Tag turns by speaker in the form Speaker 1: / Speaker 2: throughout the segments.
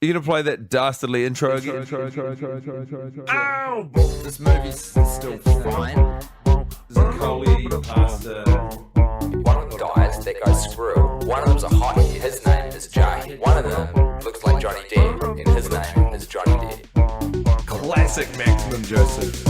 Speaker 1: You gonna play that dastardly intro again?
Speaker 2: Ow! This movie's still fine.
Speaker 1: There's a Coley pasta.
Speaker 2: One of them dies, that guy's Squirrel. One of them's a hottie, his name is Jay. One of them looks like Johnny Depp, and his name is Johnny Depp.
Speaker 1: Classic Maximum Joseph.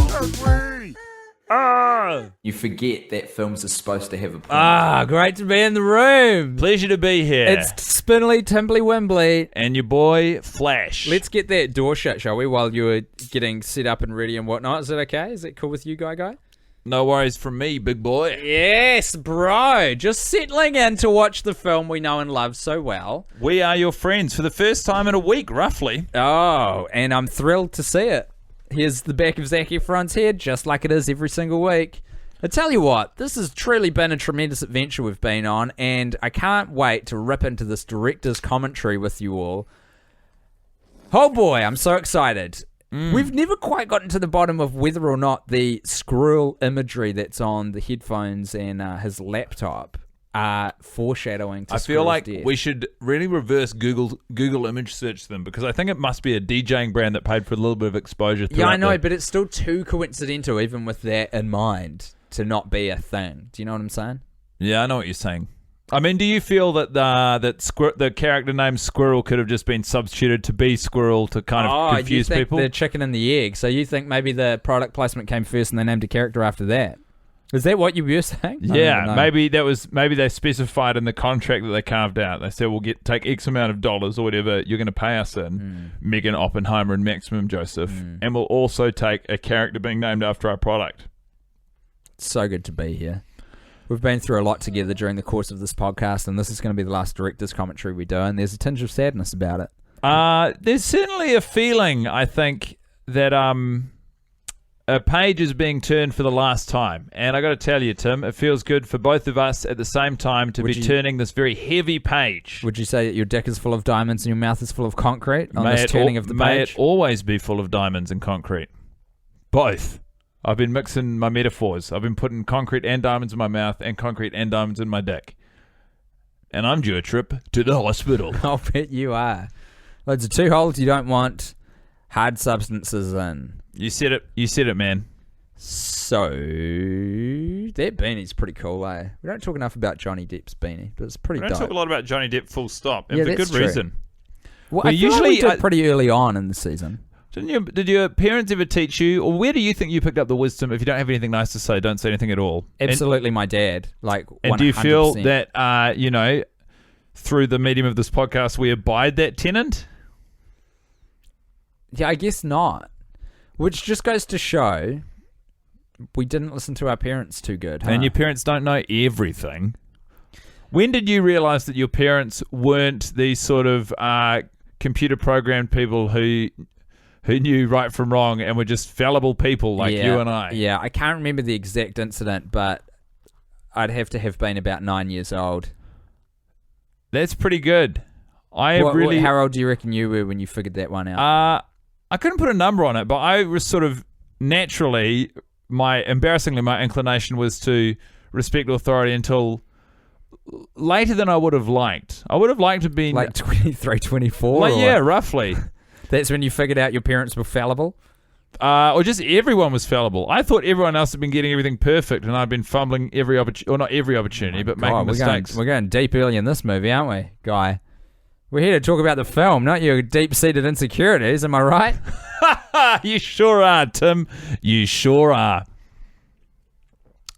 Speaker 2: You forget that films are supposed to have a point.
Speaker 3: Great to be in the room.
Speaker 4: Pleasure to be here.
Speaker 3: It's Spindly, Timbly, Wimbly.
Speaker 4: And your boy, Flash.
Speaker 3: Let's get that door shut, shall we, while you were getting set up and ready and whatnot. Is it okay? Is it cool with you, Guy?
Speaker 4: No worries from me, big boy.
Speaker 3: Yes, bro. Just settling in to watch the film we know and love so well.
Speaker 4: We are your friends for the first time in a week, roughly.
Speaker 3: Oh, and I'm thrilled to see it. Here's the back of Zac Efron's head, just like it is every single week. I tell you what, this has truly been a tremendous adventure we've been on, and I can't wait to rip into this director's commentary with you all. Oh boy, I'm so excited. We've never quite gotten to the bottom of whether or not the squirrel imagery that's on the headphones and his laptop are foreshadowing to
Speaker 4: I feel like
Speaker 3: death.
Speaker 4: we should really reverse Google image search them, because I think it must be a DJing brand that paid for a little bit of exposure.
Speaker 3: Yeah, I know, but it's still too coincidental, even with that in mind, to not be a thing. Do you know what I'm saying?
Speaker 4: Yeah, I know what you're saying. I mean, do you feel that the character name Squirrel could have just been substituted to be Squirrel to kind of confuse
Speaker 3: you think
Speaker 4: people?
Speaker 3: The chicken and the egg. So you think maybe the product placement came first and they named a character after that? Is that what you were saying?
Speaker 4: Yeah, maybe they specified in the contract that they carved out. They said, we'll take X amount of dollars or whatever you're going to pay us in, Megan Oppenheimer and Maximum Joseph, and we'll also take a character being named after our product.
Speaker 3: It's so good to be here. We've been through a lot together during the course of this podcast, and this is going to be the last director's commentary we do, and there's a tinge of sadness about it.
Speaker 4: There's certainly a feeling, I think, that a page is being turned for the last time. And I got to tell you, Tim, it feels good for both of us at the same time to be turning this very heavy page.
Speaker 3: Would you say that your dick is full of diamonds and your mouth is full of concrete on this turning of the page?
Speaker 4: May it always be full of diamonds and concrete. Both. I've been mixing my metaphors. I've been putting concrete and diamonds in my mouth and concrete and diamonds in my dick. And I'm due a trip to the hospital.
Speaker 3: I'll bet you are. Loads of two holes you don't want hard substances in.
Speaker 4: You said it, man.
Speaker 3: So, that beanie's pretty cool, eh? We don't talk enough about Johnny Depp's beanie, but it's pretty dope.
Speaker 4: We don't talk a lot about Johnny Depp, full stop, and
Speaker 3: Yeah,
Speaker 4: for
Speaker 3: that's
Speaker 4: good
Speaker 3: true.
Speaker 4: reason.
Speaker 3: Well, I feel like we did pretty early on in the season.
Speaker 4: Did your parents ever teach you, or where do you think you picked up the wisdom, if you don't have anything nice to say, don't say anything at all?
Speaker 3: Absolutely, my dad. Like, 100%.
Speaker 4: And do you feel that, through the medium of this podcast, we abide that tenet?
Speaker 3: Yeah, I guess not. Which just goes to show we didn't listen to our parents too good. Huh?
Speaker 4: And your parents don't know everything. When did you realize that your parents weren't these sort of computer programmed people who knew right from wrong and were just fallible people like you and I?
Speaker 3: Yeah, I can't remember the exact incident, but I'd have to have been about 9 years old.
Speaker 4: That's pretty good.
Speaker 3: How old do you reckon you were when you figured that one out?
Speaker 4: I couldn't put a number on it, but I was sort of naturally, embarrassingly, my inclination was to respect authority until later than I would have liked. I would have liked to be
Speaker 3: like 23, 24?
Speaker 4: Yeah, roughly.
Speaker 3: That's when you figured out your parents were fallible?
Speaker 4: Or just everyone was fallible. I thought everyone else had been getting everything perfect, and I'd been fumbling every opportunity, or not every opportunity, but making mistakes.
Speaker 3: We're going deep early in this movie, aren't we, Guy? We're here to talk about the film, not your deep-seated insecurities, am I right?
Speaker 4: You sure are, Tim. You sure are.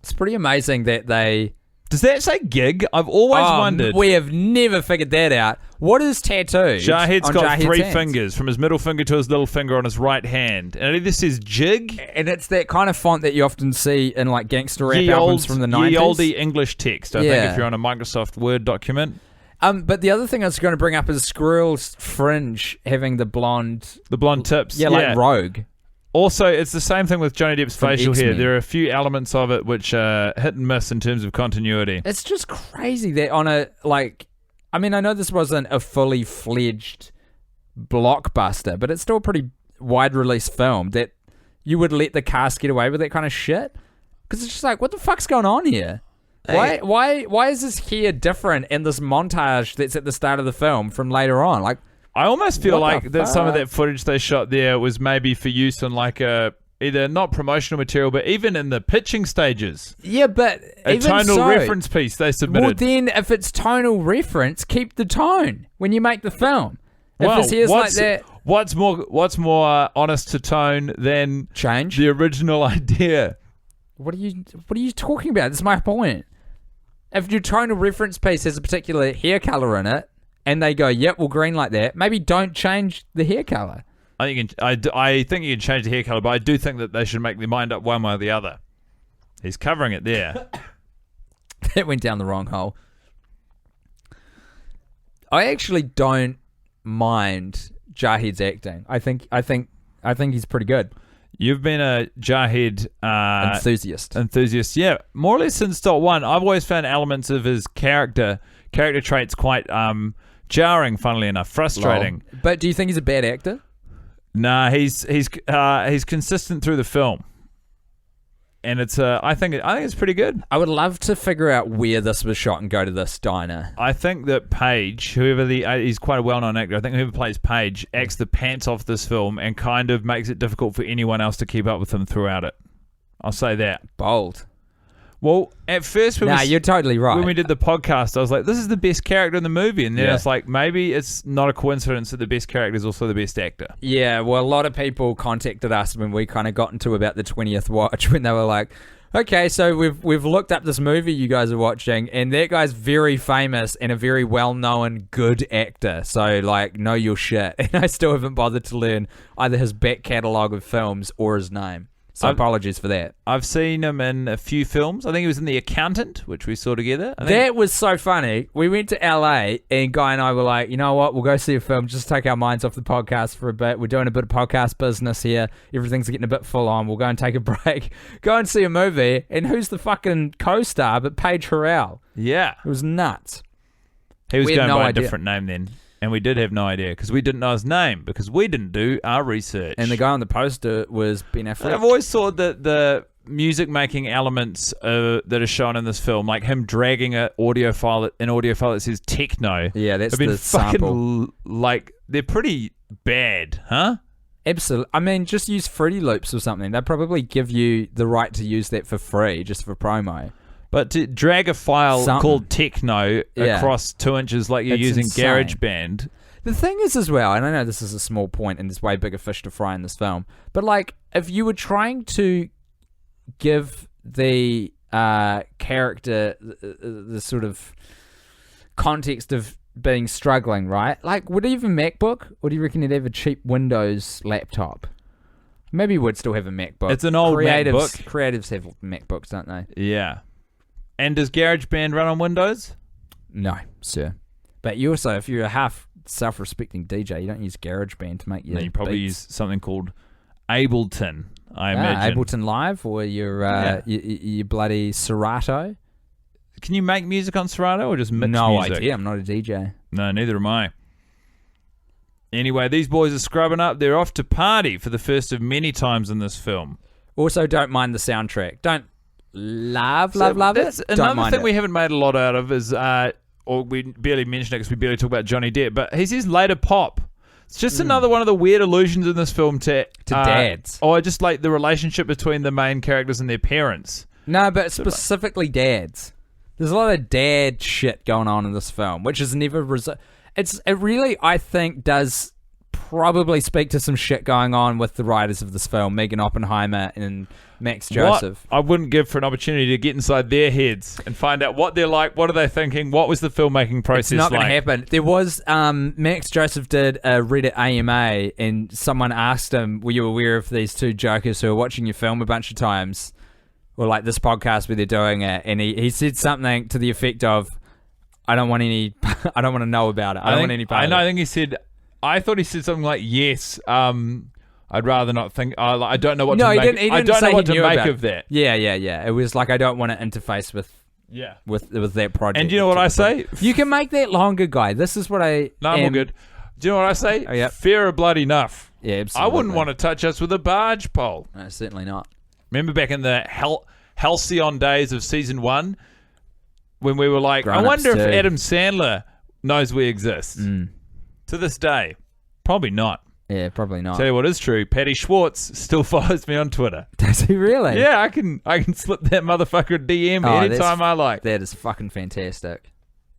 Speaker 3: It's pretty amazing that they...
Speaker 4: Does that say gig? I've always wondered.
Speaker 3: We have never figured that out. What is tattoo?
Speaker 4: Jarhead's got three fingers, from his middle finger to his little finger on his right hand. And it either says jig.
Speaker 3: And it's that kind of font that you often see in like gangster rap albums from the 90s.
Speaker 4: Ye olde English text, I think, if you're on a Microsoft Word document.
Speaker 3: But the other thing I was going to bring up is Squirrel's fringe having the blonde
Speaker 4: tips.
Speaker 3: Yeah, like Rogue.
Speaker 4: Also, it's the same thing with Johnny Depp's facial hair.
Speaker 3: X-Men.
Speaker 4: There are a few elements of it which are hit and miss in terms of continuity.
Speaker 3: It's just crazy that on a, like... I mean, I know this wasn't a fully fledged blockbuster, but it's still a pretty wide-release film that you would let the cast get away with that kind of shit. Because it's just like, what the fuck's going on here? Why is this hair different in this montage that's at the start of the film from later on? Like,
Speaker 4: I almost feel
Speaker 3: What
Speaker 4: like
Speaker 3: the
Speaker 4: that some of
Speaker 3: fuck?
Speaker 4: that footage they shot there was maybe for use on like a either not promotional material, but even in the pitching stages,
Speaker 3: Yeah, but
Speaker 4: a
Speaker 3: even
Speaker 4: tonal
Speaker 3: so,
Speaker 4: reference piece they
Speaker 3: well,
Speaker 4: submitted.
Speaker 3: then if it's tonal reference, keep the tone when you make the film. If
Speaker 4: Well,
Speaker 3: it's here's like that,
Speaker 4: what's more honest to tone than
Speaker 3: change.
Speaker 4: the original idea?
Speaker 3: What are you talking about? That's my point. If your tonal reference piece has a particular hair color in it, and they go, "Yep, we'll green like that," maybe don't change the hair color.
Speaker 4: I think you can change the hair color, but I do think that they should make their mind up one way or the other. He's covering it there.
Speaker 3: That went down the wrong hole. I actually don't mind Jahed's acting. I think he's pretty good.
Speaker 4: You've been a Jahed enthusiast, yeah, more or less since dot one. I've always found elements of his character traits quite jarring, funnily enough, frustrating.
Speaker 3: Lol. But do you think he's a bad actor?
Speaker 4: Nah, he's consistent through the film, and it's I think it's pretty good.
Speaker 3: I would love to figure out where this was shot and go to this diner.
Speaker 4: I think that Paige, he's quite a well-known actor. I think whoever plays Paige acts the pants off this film and kind of makes it difficult for anyone else to keep up with him throughout it. I'll say that.
Speaker 3: Bold.
Speaker 4: Well, at first,
Speaker 3: You're totally right.
Speaker 4: when we did the podcast, I was like, this is the best character in the movie. And then
Speaker 3: Yeah.
Speaker 4: it's like, maybe it's not a coincidence that the best character is also the best actor.
Speaker 3: Yeah, well, a lot of people contacted us when we kind of got into about the 20th watch when they were like, okay, so we've looked up this movie you guys are watching, and that guy's very famous and a very well-known good actor. So, like, know your shit. And I still haven't bothered to learn either his back catalogue of films or his name. So apologies for that.
Speaker 4: I've seen him in a few films. I think he was in The Accountant, which we saw together.
Speaker 3: That was so funny. We went to LA and Guy and I were like, you know what? We'll go see a film, just take our minds off the podcast for a bit. We're doing a bit of podcast business here. Everything's getting a bit full on. We'll go and take a break. Go and see a movie. And who's the fucking co-star but Paige Harrell?
Speaker 4: Yeah.
Speaker 3: It was nuts.
Speaker 4: He was
Speaker 3: We had
Speaker 4: going
Speaker 3: no
Speaker 4: by
Speaker 3: idea.
Speaker 4: a different name then. And we did have no idea because we didn't know his name because we didn't do our research.
Speaker 3: And the guy on the poster was Ben Affleck.
Speaker 4: I've always thought that the music-making elements that are shown in this film, like him dragging an audio file that says techno,
Speaker 3: Yeah, that's
Speaker 4: have been
Speaker 3: the
Speaker 4: fucking
Speaker 3: sample.
Speaker 4: like they're pretty bad, huh?
Speaker 3: Absolutely. I mean, just use Fruity Loops or something. They'd probably give you the right to use that for free, just for promo.
Speaker 4: But to drag a file
Speaker 3: Something.
Speaker 4: called techno
Speaker 3: Yeah.
Speaker 4: across 2 inches like you're
Speaker 3: It's
Speaker 4: using
Speaker 3: insane.
Speaker 4: GarageBand.
Speaker 3: The thing is as well, and I know this is a small point and there's way bigger fish to fry in this film, but like if you were trying to give the character the sort of context of being struggling, right? Like would he have a MacBook or do you reckon he'd have a cheap Windows laptop? Maybe he would still have a MacBook.
Speaker 4: It's an old MacBook.
Speaker 3: Creatives have MacBooks, don't they?
Speaker 4: Yeah. And does GarageBand run on Windows?
Speaker 3: No, sir. But you also, if you're a half self-respecting DJ, you don't use GarageBand to make your
Speaker 4: No, you probably
Speaker 3: beats.
Speaker 4: use something called Ableton, I imagine.
Speaker 3: Ableton Live or your bloody Serato.
Speaker 4: Can you make music on Serato or just mix
Speaker 3: No
Speaker 4: music?
Speaker 3: idea. I'm not a DJ.
Speaker 4: No, neither am I. Anyway, these boys are scrubbing up. They're off to party for the first of many times in this film.
Speaker 3: Also, don't mind the soundtrack. Don't love
Speaker 4: So
Speaker 3: it.
Speaker 4: that's
Speaker 3: Don't
Speaker 4: another
Speaker 3: mind
Speaker 4: thing
Speaker 3: it.
Speaker 4: we haven't made a lot out of is, or we barely mentioned it because we barely talk about Johnny Depp, but he says later pop. It's just another one of the weird allusions in this film to
Speaker 3: dads.
Speaker 4: Or just like the relationship between the main characters and their parents.
Speaker 3: No, but specifically dads. There's a lot of dad shit going on in this film, which is never... It really, I think, does probably speak to some shit going on with the writers of this film, Megan Oppenheimer and Max Joseph.
Speaker 4: What I wouldn't give for an opportunity to get inside their heads and find out what they're like, what are they thinking, what was the filmmaking process
Speaker 3: It's not
Speaker 4: like.
Speaker 3: going to happen. There was Max Joseph did a Reddit AMA, and someone asked him, "Were you aware of these two jokers who are watching your film a bunch of times, or like this podcast where they're doing it?" And he said something to the effect of, "I don't want any. I don't want to know about it. I don't want any part of it."
Speaker 4: I think he said. I thought he said something like, "Yes, I'd rather not think. I don't know what
Speaker 3: No,
Speaker 4: to
Speaker 3: he
Speaker 4: make.
Speaker 3: didn't. He
Speaker 4: I
Speaker 3: didn't
Speaker 4: don't
Speaker 3: say
Speaker 4: know what
Speaker 3: he
Speaker 4: to
Speaker 3: knew
Speaker 4: make
Speaker 3: about
Speaker 4: of that."
Speaker 3: Yeah. It was like, I don't want to interface with that project.
Speaker 4: And do you know what I say?
Speaker 3: You can make that longer, guy. This is what I.
Speaker 4: No, I'm all good. Do you know what I say?
Speaker 3: Oh, yep.
Speaker 4: Fair or blood enough.
Speaker 3: Yeah,
Speaker 4: I
Speaker 3: absolutely.
Speaker 4: wouldn't want to touch us with a barge pole.
Speaker 3: No, certainly not.
Speaker 4: Remember back in the halcyon days of season 1 when we were like,
Speaker 3: Grown-ups
Speaker 4: I wonder if
Speaker 3: too.
Speaker 4: Adam Sandler knows we exist.
Speaker 3: Mm.
Speaker 4: To this day. Probably not.
Speaker 3: Yeah, probably not.
Speaker 4: Tell you what is true. Paddy Schwartz still follows me on Twitter.
Speaker 3: Does he really?
Speaker 4: Yeah, I can slip that motherfucker a DM anytime I like.
Speaker 3: That is fucking fantastic.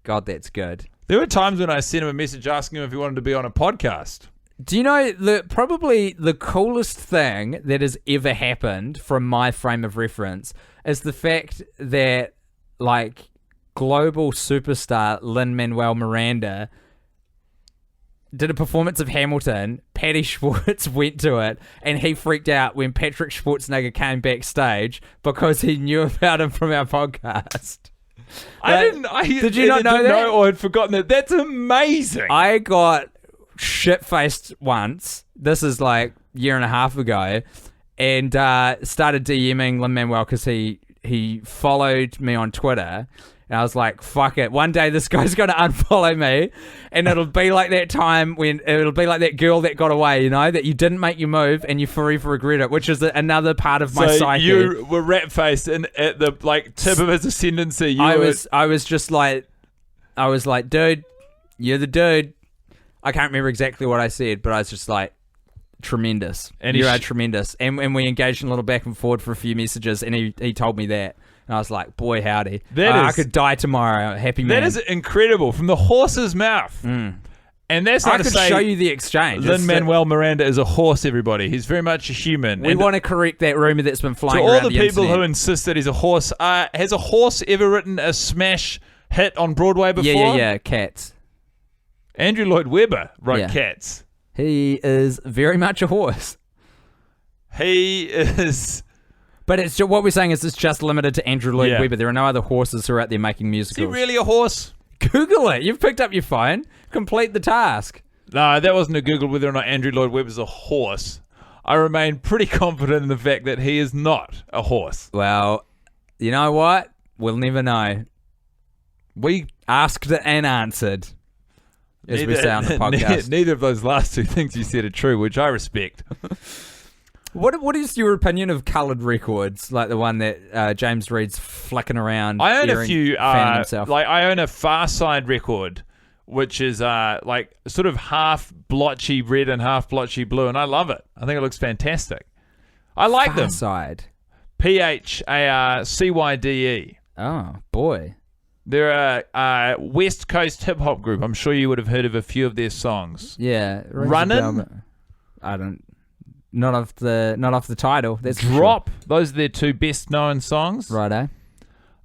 Speaker 3: God, that's good.
Speaker 4: There were times when I sent him a message asking him if he wanted to be on a podcast.
Speaker 3: Do you know probably the coolest thing that has ever happened from my frame of reference is the fact that like global superstar Lin-Manuel Miranda did a performance of Hamilton. Paddy Schwartz went to it, and he freaked out when Patrick Schwarzenegger came backstage because he knew about him from our podcast. Did you not know that?
Speaker 4: Or had forgotten that. That's amazing.
Speaker 3: I got shit-faced once. This is like a year and a half ago, and started DMing Lin-Manuel because he followed me on Twitter. And I was like, fuck it. One day this guy's going to unfollow me, and it'll be like that time when it'll be like that girl that got away, you know, that you didn't make your move and you forever regret it, which is another part of my psyche.
Speaker 4: You were rat-faced and at the like tip of his ascendancy. I was like, dude, you're the dude. I can't remember exactly what I said, but I was just like, tremendous. And you are tremendous. And we engaged in a little back and forward for a few messages, and he told me that. And I was like, boy, howdy. I could die tomorrow. Happy man. That is incredible. From the horse's mouth.
Speaker 3: Mm.
Speaker 4: And that's not
Speaker 3: I
Speaker 4: to
Speaker 3: could
Speaker 4: say
Speaker 3: show you the exchange.
Speaker 4: Lin-Manuel Miranda is a horse, everybody. He's very much a human.
Speaker 3: We want to correct that rumor that's been flying
Speaker 4: around
Speaker 3: the
Speaker 4: all the people
Speaker 3: internet.
Speaker 4: who insist that he's a horse, has a horse ever written a smash hit on Broadway before?
Speaker 3: Yeah, Cats.
Speaker 4: Andrew Lloyd Webber wrote Cats.
Speaker 3: He is very much a horse.
Speaker 4: He is...
Speaker 3: But it's what we're saying is it's just limited to Andrew Lloyd Webber. There are no other horses who are out there making musicals.
Speaker 4: Is he really a horse?
Speaker 3: Google it. You've picked up your phone. Complete the task.
Speaker 4: No, that wasn't a Google whether or not Andrew Lloyd Webber's a horse. I remain pretty confident in the fact that he is not a horse.
Speaker 3: Well, you know what? We'll never know. We asked and answered, as we say on the podcast.
Speaker 4: Neither of those last two things you said are true, which I respect.
Speaker 3: What is your opinion of coloured records, like the one that James Reed's flicking around?
Speaker 4: I own a few.
Speaker 3: Fanning himself.
Speaker 4: Like I own a Far Side record, which is like sort of half blotchy red and half blotchy blue, and I love it. I think it looks fantastic. I like them.
Speaker 3: Far Side.
Speaker 4: PHARCYDE.
Speaker 3: Oh boy.
Speaker 4: They're a West Coast hip hop group. I'm sure you would have heard of a few of their songs.
Speaker 3: Yeah.
Speaker 4: Runnin'.
Speaker 3: I don't. Not off the title. That's
Speaker 4: Drop. Those are their two best known songs.
Speaker 3: Righto.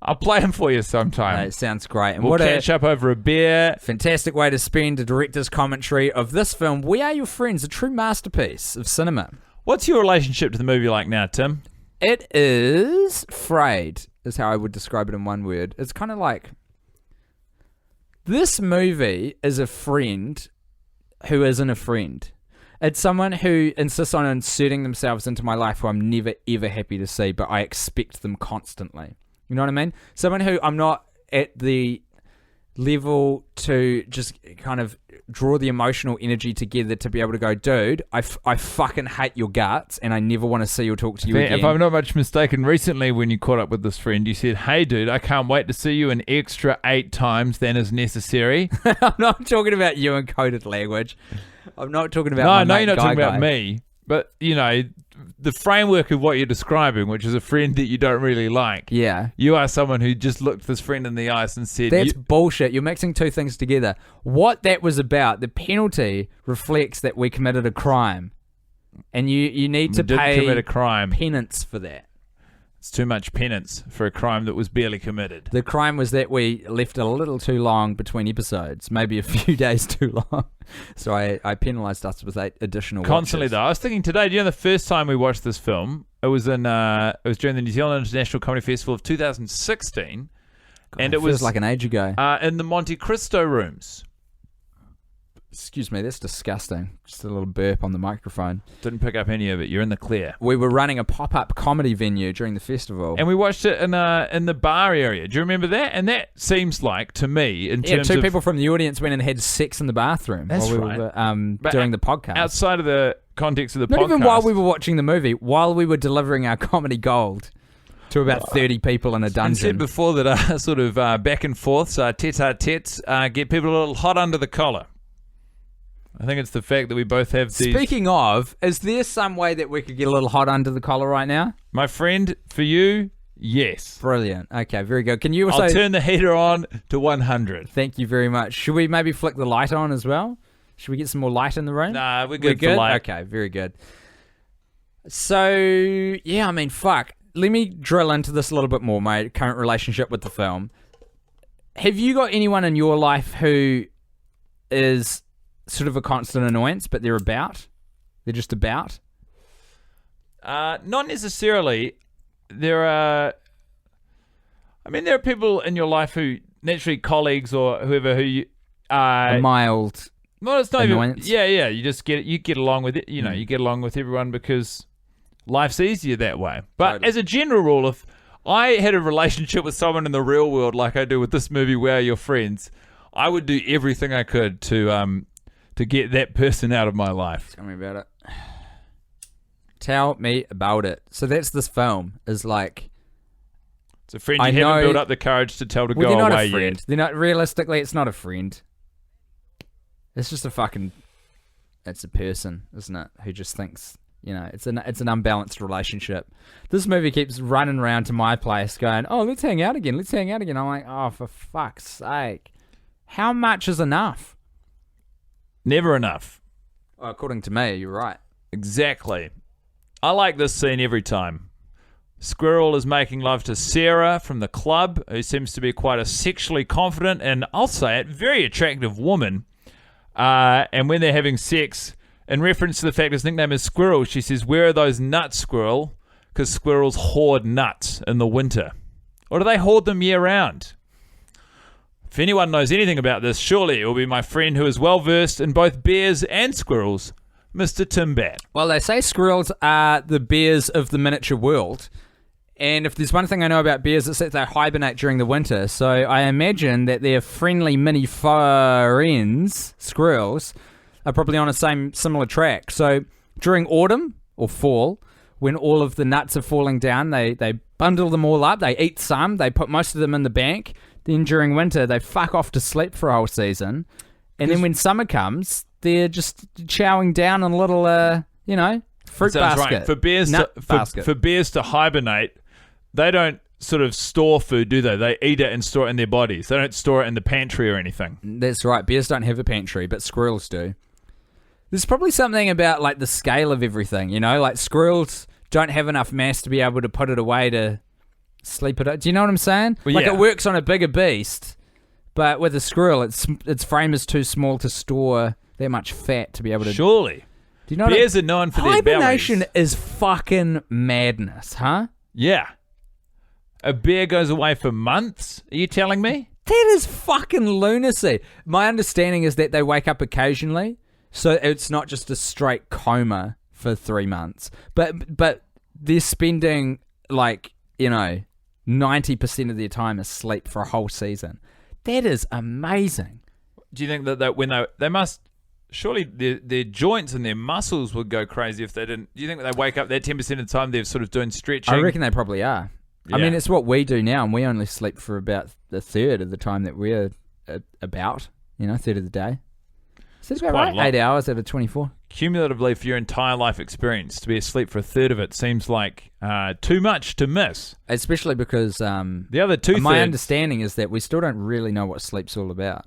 Speaker 4: I'll play them for you sometime.
Speaker 3: It sounds great. And
Speaker 4: we'll catch up over a beer.
Speaker 3: Fantastic way to spend a director's commentary of this film, We Are Your Friends, a true masterpiece of cinema.
Speaker 4: What's your relationship to the movie like now, Tim?
Speaker 3: It is frayed, is how I would describe it in one word. It's kind of like, this movie is a friend who isn't a friend. It's someone who insists on inserting themselves into my life who I'm never, ever happy to see, but I expect them constantly. You know what I mean? Someone who I'm not at the level to just kind of draw the emotional energy together to be able to go, dude, I fucking hate your guts and I never want to see you or talk to you again.
Speaker 4: If I'm not much mistaken, recently when you caught up with this friend, you said, hey, dude, I can't wait to see you an extra 8 times than is necessary.
Speaker 3: I'm not talking about you in coded language. I'm not talking about
Speaker 4: No, you're not talking about me. But, you know, the framework of what you're describing, which is a friend that you don't really like.
Speaker 3: Yeah.
Speaker 4: You are someone who just looked this friend in the eyes and said...
Speaker 3: That's bullshit. You're mixing two things together. What that was about, the penalty reflects that we committed a crime. And you need to pay
Speaker 4: commit a crime.
Speaker 3: Penance for that.
Speaker 4: It's too much penance for a crime that was barely committed.
Speaker 3: The crime was that we left a little too long between episodes, maybe a few days too long. So I penalised us with 8 additional
Speaker 4: Constantly,
Speaker 3: watches.
Speaker 4: though. I was thinking today, do you know the first time we watched this film, it was during the New Zealand International Comedy Festival of 2016.
Speaker 3: God,
Speaker 4: and
Speaker 3: it
Speaker 4: was
Speaker 3: feels like an age ago.
Speaker 4: In the Monte Cristo rooms.
Speaker 3: Excuse me, that's disgusting. Just a little burp on the microphone.
Speaker 4: Didn't pick up any of it. You're in the clear.
Speaker 3: We were running a pop-up comedy venue during the festival.
Speaker 4: And we watched it in the bar area. Do you remember that? And that seems like, to me, in terms of...
Speaker 3: 2 people from the audience went and had sex in the bathroom
Speaker 4: That's
Speaker 3: while we
Speaker 4: right.
Speaker 3: were doing the podcast.
Speaker 4: Outside of the context of the
Speaker 3: Not
Speaker 4: podcast.
Speaker 3: even while we were watching the movie, while we were delivering our comedy gold to about 30 people in a dungeon.
Speaker 4: And said before that sort of back and forths, tete-a-tetes, get people a little hot under the collar. I think it's the fact that we both have these.
Speaker 3: Speaking of, is there some way that we could get a little hot under the collar right now?
Speaker 4: My friend, for you, yes.
Speaker 3: Brilliant. Okay, very good. Can you also...
Speaker 4: I'll turn the heater on to 100.
Speaker 3: Thank you very much. Should we maybe flick the light on as well? Should we get some more light in the room?
Speaker 4: Nah, we're good for light.
Speaker 3: Okay, very good. So, yeah, I mean, fuck. Let me drill into this a little bit more, my current relationship with the film. Have you got anyone in your life who is sort of a constant annoyance, but they're just about?
Speaker 4: Not necessarily. There are people in your life who, naturally colleagues or whoever, who you
Speaker 3: A mild
Speaker 4: well, it's not
Speaker 3: annoyance.
Speaker 4: Even, yeah. You get along with it. You know, you get along with everyone because life's easier that way. But
Speaker 3: Totally.
Speaker 4: as a general rule, if I had a relationship with someone in the real world like I do with this movie, We Are Your Friends, I would do everything I could to get that person out of my life.
Speaker 3: Tell me about it. Tell me about it. So that's this film. Is like...
Speaker 4: It's a friend
Speaker 3: I
Speaker 4: you haven't
Speaker 3: know-
Speaker 4: built up the courage to tell to
Speaker 3: Well,
Speaker 4: go
Speaker 3: they're not
Speaker 4: away
Speaker 3: a friend.
Speaker 4: yet.
Speaker 3: They're not... Realistically, it's not a friend. It's just a fucking... It's a person, isn't it? Who just thinks... You know, it's an unbalanced relationship. This movie keeps running around to my place going, oh, let's hang out again. I'm like, oh, for fuck's sake. How much is enough?
Speaker 4: Never enough.
Speaker 3: Well, according to me, you're right.
Speaker 4: Exactly. I like this scene every time. Squirrel is making love to Sarah from the club, who seems to be quite a sexually confident and, I'll say it, very attractive woman. And when they're having sex, in reference to the fact his nickname is Squirrel, she says, where are those nuts, Squirrel? Because squirrels hoard nuts in the winter. Or do they hoard them year-round? If anyone knows anything about this, surely it will be my friend who is well-versed in both bears and squirrels, Mr. Timbat.
Speaker 3: Well, they say squirrels are the bears of the miniature world. And if there's one thing I know about bears, it's that they hibernate during the winter. So I imagine that their friendly mini friends, squirrels, are probably on a similar track. So during autumn or fall, when all of the nuts are falling down, they bundle them all up, they eat some, they put most of them in the bank. Then during winter, they fuck off to sleep for a whole season. And then when summer comes, they're just chowing down on a little, fruit
Speaker 4: Sounds
Speaker 3: basket.
Speaker 4: right. For bears,
Speaker 3: basket.
Speaker 4: for bears to hibernate, they don't sort of store food, do they? They eat it and store it in their bodies. They don't store it in the pantry or anything.
Speaker 3: That's right. Bears don't have a pantry, but squirrels do. There's probably something about like the scale of everything, like squirrels don't have enough mass to be able to put it away to sleep it. Do you know what I'm saying?
Speaker 4: Well,
Speaker 3: like
Speaker 4: yeah.
Speaker 3: it works on a bigger beast, but with a squirrel, its frame is too small to store that much fat to be able to.
Speaker 4: Surely.
Speaker 3: Do you know
Speaker 4: Bears are known for their
Speaker 3: hibernation
Speaker 4: bellies.
Speaker 3: is fucking madness, huh?
Speaker 4: Yeah. A bear goes away for months? Are you telling me?
Speaker 3: That is fucking lunacy. My understanding is that they wake up occasionally, so it's not just a straight coma for 3 months. But they're spending 90% of their time asleep for a whole season. That is amazing.
Speaker 4: Do you think that when they must, surely their joints and their muscles would go crazy if they didn't? Do you think that they wake up that 10% of the time they're sort of doing stretching?
Speaker 3: I reckon they probably are. I
Speaker 4: Yeah.
Speaker 3: mean, it's what we do now, and we only sleep for about a third of the time that we're about, third of the day. So that's about
Speaker 4: quite a
Speaker 3: right.
Speaker 4: lot.
Speaker 3: 8 hours out of 24.
Speaker 4: Cumulatively, for your entire life experience, to be asleep for a third of it seems like too much to miss.
Speaker 3: Especially because
Speaker 4: The other two
Speaker 3: my
Speaker 4: thirds,
Speaker 3: understanding is that we still don't really know what sleep's all about.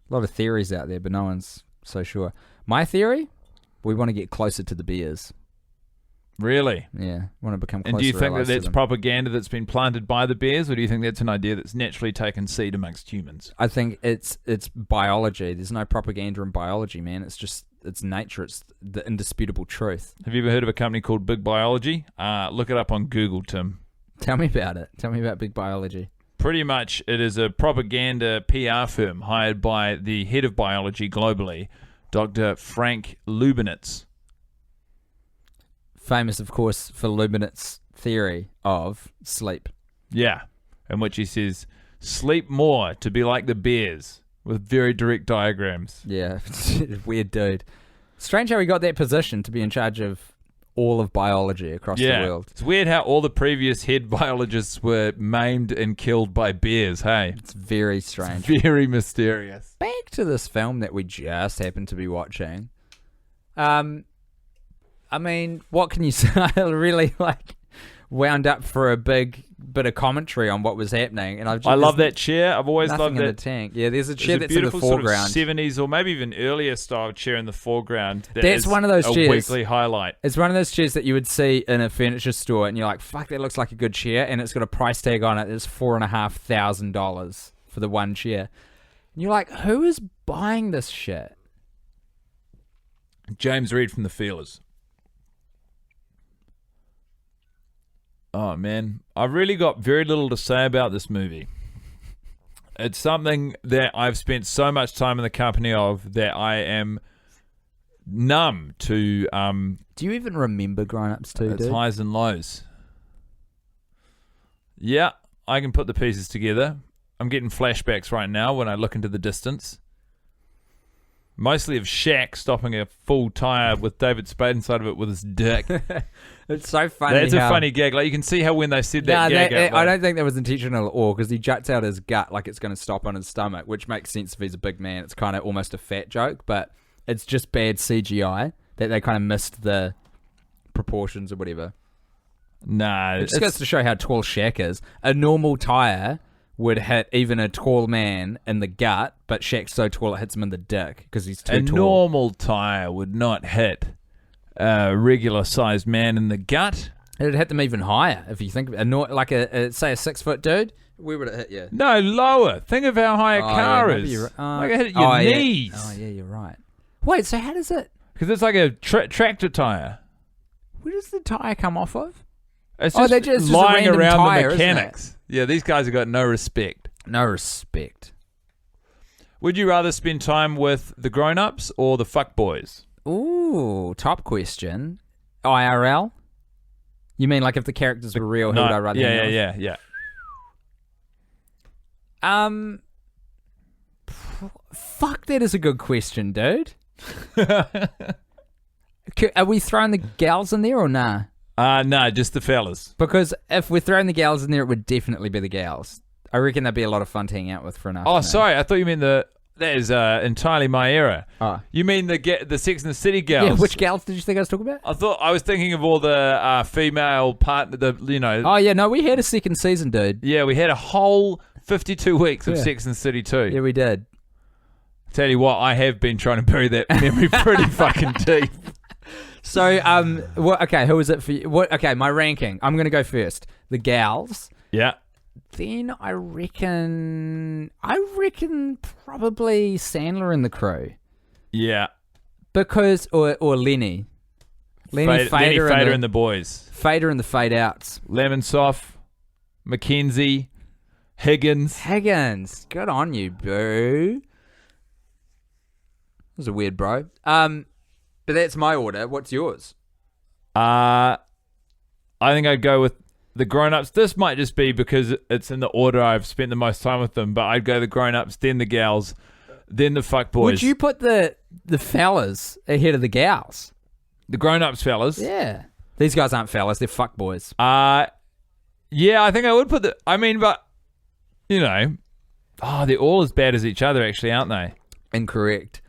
Speaker 3: A lot of theories out there, but no one's so sure. My theory, we want to get closer to the bears.
Speaker 4: really.
Speaker 3: Yeah, want to become closer.
Speaker 4: And do you think that
Speaker 3: allies to
Speaker 4: that's
Speaker 3: them.
Speaker 4: propaganda that's been planted by the bears, or do you think that's an idea that's naturally taken seed amongst humans?
Speaker 3: I think it's biology. There's no propaganda in biology, man. It's nature. It's the indisputable truth.
Speaker 4: Have you ever heard of a company called Big Biology? Look it up on Google, Tim.
Speaker 3: Tell me about it. Tell me about big biology.
Speaker 4: Pretty much, it is a propaganda PR firm hired by the head of biology globally, Dr. Frank Lubinitz.
Speaker 3: Famous, of course, for Lubinitz's theory of sleep.
Speaker 4: Yeah, in which he says, sleep more to be like the bears, with very direct diagrams.
Speaker 3: Yeah, weird dude. Strange how he got that position to be in charge of all of biology across the world.
Speaker 4: It's weird how all the previous head biologists were maimed and killed by bears, hey?
Speaker 3: It's very strange.
Speaker 4: Very mysterious.
Speaker 3: Back to this film that we just happened to be watching. I mean, what can you say? I really wound up for a big bit of commentary on what was happening, and
Speaker 4: I love that chair. I've always
Speaker 3: nothing
Speaker 4: loved
Speaker 3: in
Speaker 4: that.
Speaker 3: the tank. Yeah, there's a chair
Speaker 4: There's
Speaker 3: that's in the
Speaker 4: beautiful sort of
Speaker 3: foreground.
Speaker 4: 70s or maybe even earlier style chair in the foreground.
Speaker 3: That's one of those
Speaker 4: a
Speaker 3: chairs.
Speaker 4: weekly highlight.
Speaker 3: It's one of those chairs that you would see in a furniture store, and you're like, "Fuck, that looks like a good chair," and it's got a price tag on it. It's $4,500 for the one chair, and you're like, "Who is buying this shit?"
Speaker 4: James Reed from the Feelers. Oh, man. I've really got very little to say about this movie. It's something that I've spent so much time in the company of that I am numb to
Speaker 3: Do you even remember Grown Ups 2,
Speaker 4: its
Speaker 3: dude?
Speaker 4: highs and lows. Yeah, I can put the pieces together. I'm getting flashbacks right now when I look into the distance. Mostly of Shaq stopping a full tyre with David Spade inside of it with his dick.
Speaker 3: It's so funny.
Speaker 4: That's a funny gag. Like, you can see how when they said that gag out
Speaker 3: I
Speaker 4: loud.
Speaker 3: don't think that was intentional at all, because he juts out his gut like it's going to stop on his stomach, which makes sense if he's a big man. It's kind of almost a fat joke, but it's just bad CGI that they kind of missed the proportions or whatever.
Speaker 4: Nah,
Speaker 3: It just goes to show how tall Shaq is. A normal tyre would hit even a tall man in the gut, but Shaq's so tall it hits him in the dick because he's too
Speaker 4: a
Speaker 3: tall.
Speaker 4: normal tyre would not hit a regular-sized man in the gut.
Speaker 3: It'd hit them even higher if you think of it. Like say a 6 foot dude. Where would it hit you?
Speaker 4: No, lower. Think of how high a car
Speaker 3: maybe
Speaker 4: is.
Speaker 3: you're-
Speaker 4: Like, it hit your
Speaker 3: yeah.
Speaker 4: knees.
Speaker 3: Oh yeah, you're right. Wait, so how does it?
Speaker 4: Because it's like a tractor tyre.
Speaker 3: Where does the tire come off of?
Speaker 4: It's
Speaker 3: Oh,
Speaker 4: just
Speaker 3: they're just a
Speaker 4: lying
Speaker 3: random
Speaker 4: around
Speaker 3: tyre,
Speaker 4: the
Speaker 3: isn't it?
Speaker 4: mechanics. Yeah, these guys have got no respect.
Speaker 3: No respect.
Speaker 4: Would you rather spend time with the grown-ups or the fuckboys?
Speaker 3: Ooh, top question. IRL? You mean like if the characters were real, who would I rather hang out with?
Speaker 4: Yeah.
Speaker 3: Fuck, that is a good question, dude. Are we throwing the gals in there or nah?
Speaker 4: No, just the fellas.
Speaker 3: Because if we're throwing the gals in there, it would definitely be the gals. I reckon that'd be a lot of fun to hang out with for an afternoon.
Speaker 4: Oh, sorry, I thought you meant that is entirely my error.
Speaker 3: Oh.
Speaker 4: You mean the Sex and the City gals?
Speaker 3: Yeah, which gals did you think I was talking about?
Speaker 4: I was thinking of all the female partner.
Speaker 3: Oh yeah, no, we had a second season, dude.
Speaker 4: Yeah, we had a whole 52 weeks of
Speaker 3: Yeah.
Speaker 4: Sex and the City 2.
Speaker 3: Yeah, we did.
Speaker 4: Tell you what, I have been trying to bury that memory pretty fucking deep.
Speaker 3: So, okay, who is it for you? Okay, my ranking. I'm gonna go first. The gals.
Speaker 4: Yeah.
Speaker 3: Then I reckon probably Sandler and the crew,
Speaker 4: Yeah.
Speaker 3: because or Lenny,
Speaker 4: Lenny
Speaker 3: Fader,
Speaker 4: and the boys.
Speaker 3: Fader and the Fade Outs.
Speaker 4: Lemonsoff, Mackenzie,
Speaker 3: Higgins, good on you, boo. That was a weird bro. But that's my order. What's yours?
Speaker 4: I think I'd go with the grown-ups. This might just be because it's in the order I've spent the most time with them, but I'd go the grown-ups, then the gals, then the fuckboys.
Speaker 3: Would you put the fellas ahead of the gals?
Speaker 4: The grown-ups fellas?
Speaker 3: Yeah. These guys aren't fellas, they're fuckboys.
Speaker 4: Yeah, I think I would put but, they're all as bad as each other, actually, aren't they?
Speaker 3: Incorrect.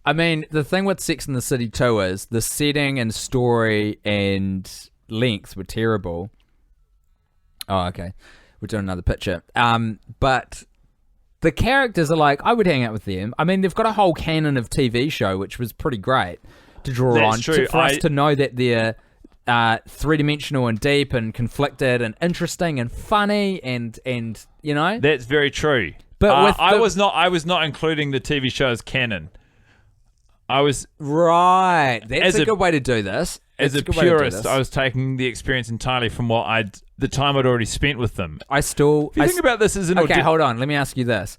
Speaker 3: I mean, the thing with Sex and the City 2 is the setting and story and length were terrible. Oh, okay. We're doing another picture. But the characters are like, I would hang out with them. I mean, they've got a whole canon of TV show, which was pretty great to draw
Speaker 4: That's
Speaker 3: on.
Speaker 4: true.
Speaker 3: For us to know that they're three-dimensional and deep and conflicted and interesting and funny and
Speaker 4: That's very true.
Speaker 3: But with
Speaker 4: I was not including the TV show as canon. I was
Speaker 3: Right. That's
Speaker 4: As
Speaker 3: a
Speaker 4: a-
Speaker 3: good way to do this.
Speaker 4: as
Speaker 3: That's
Speaker 4: a
Speaker 3: good way to do
Speaker 4: purist,
Speaker 3: this.
Speaker 4: I was taking the experience entirely from the time I'd already spent with them.
Speaker 3: If you
Speaker 4: Think about this as an
Speaker 3: Okay, hold on. Let me ask you this: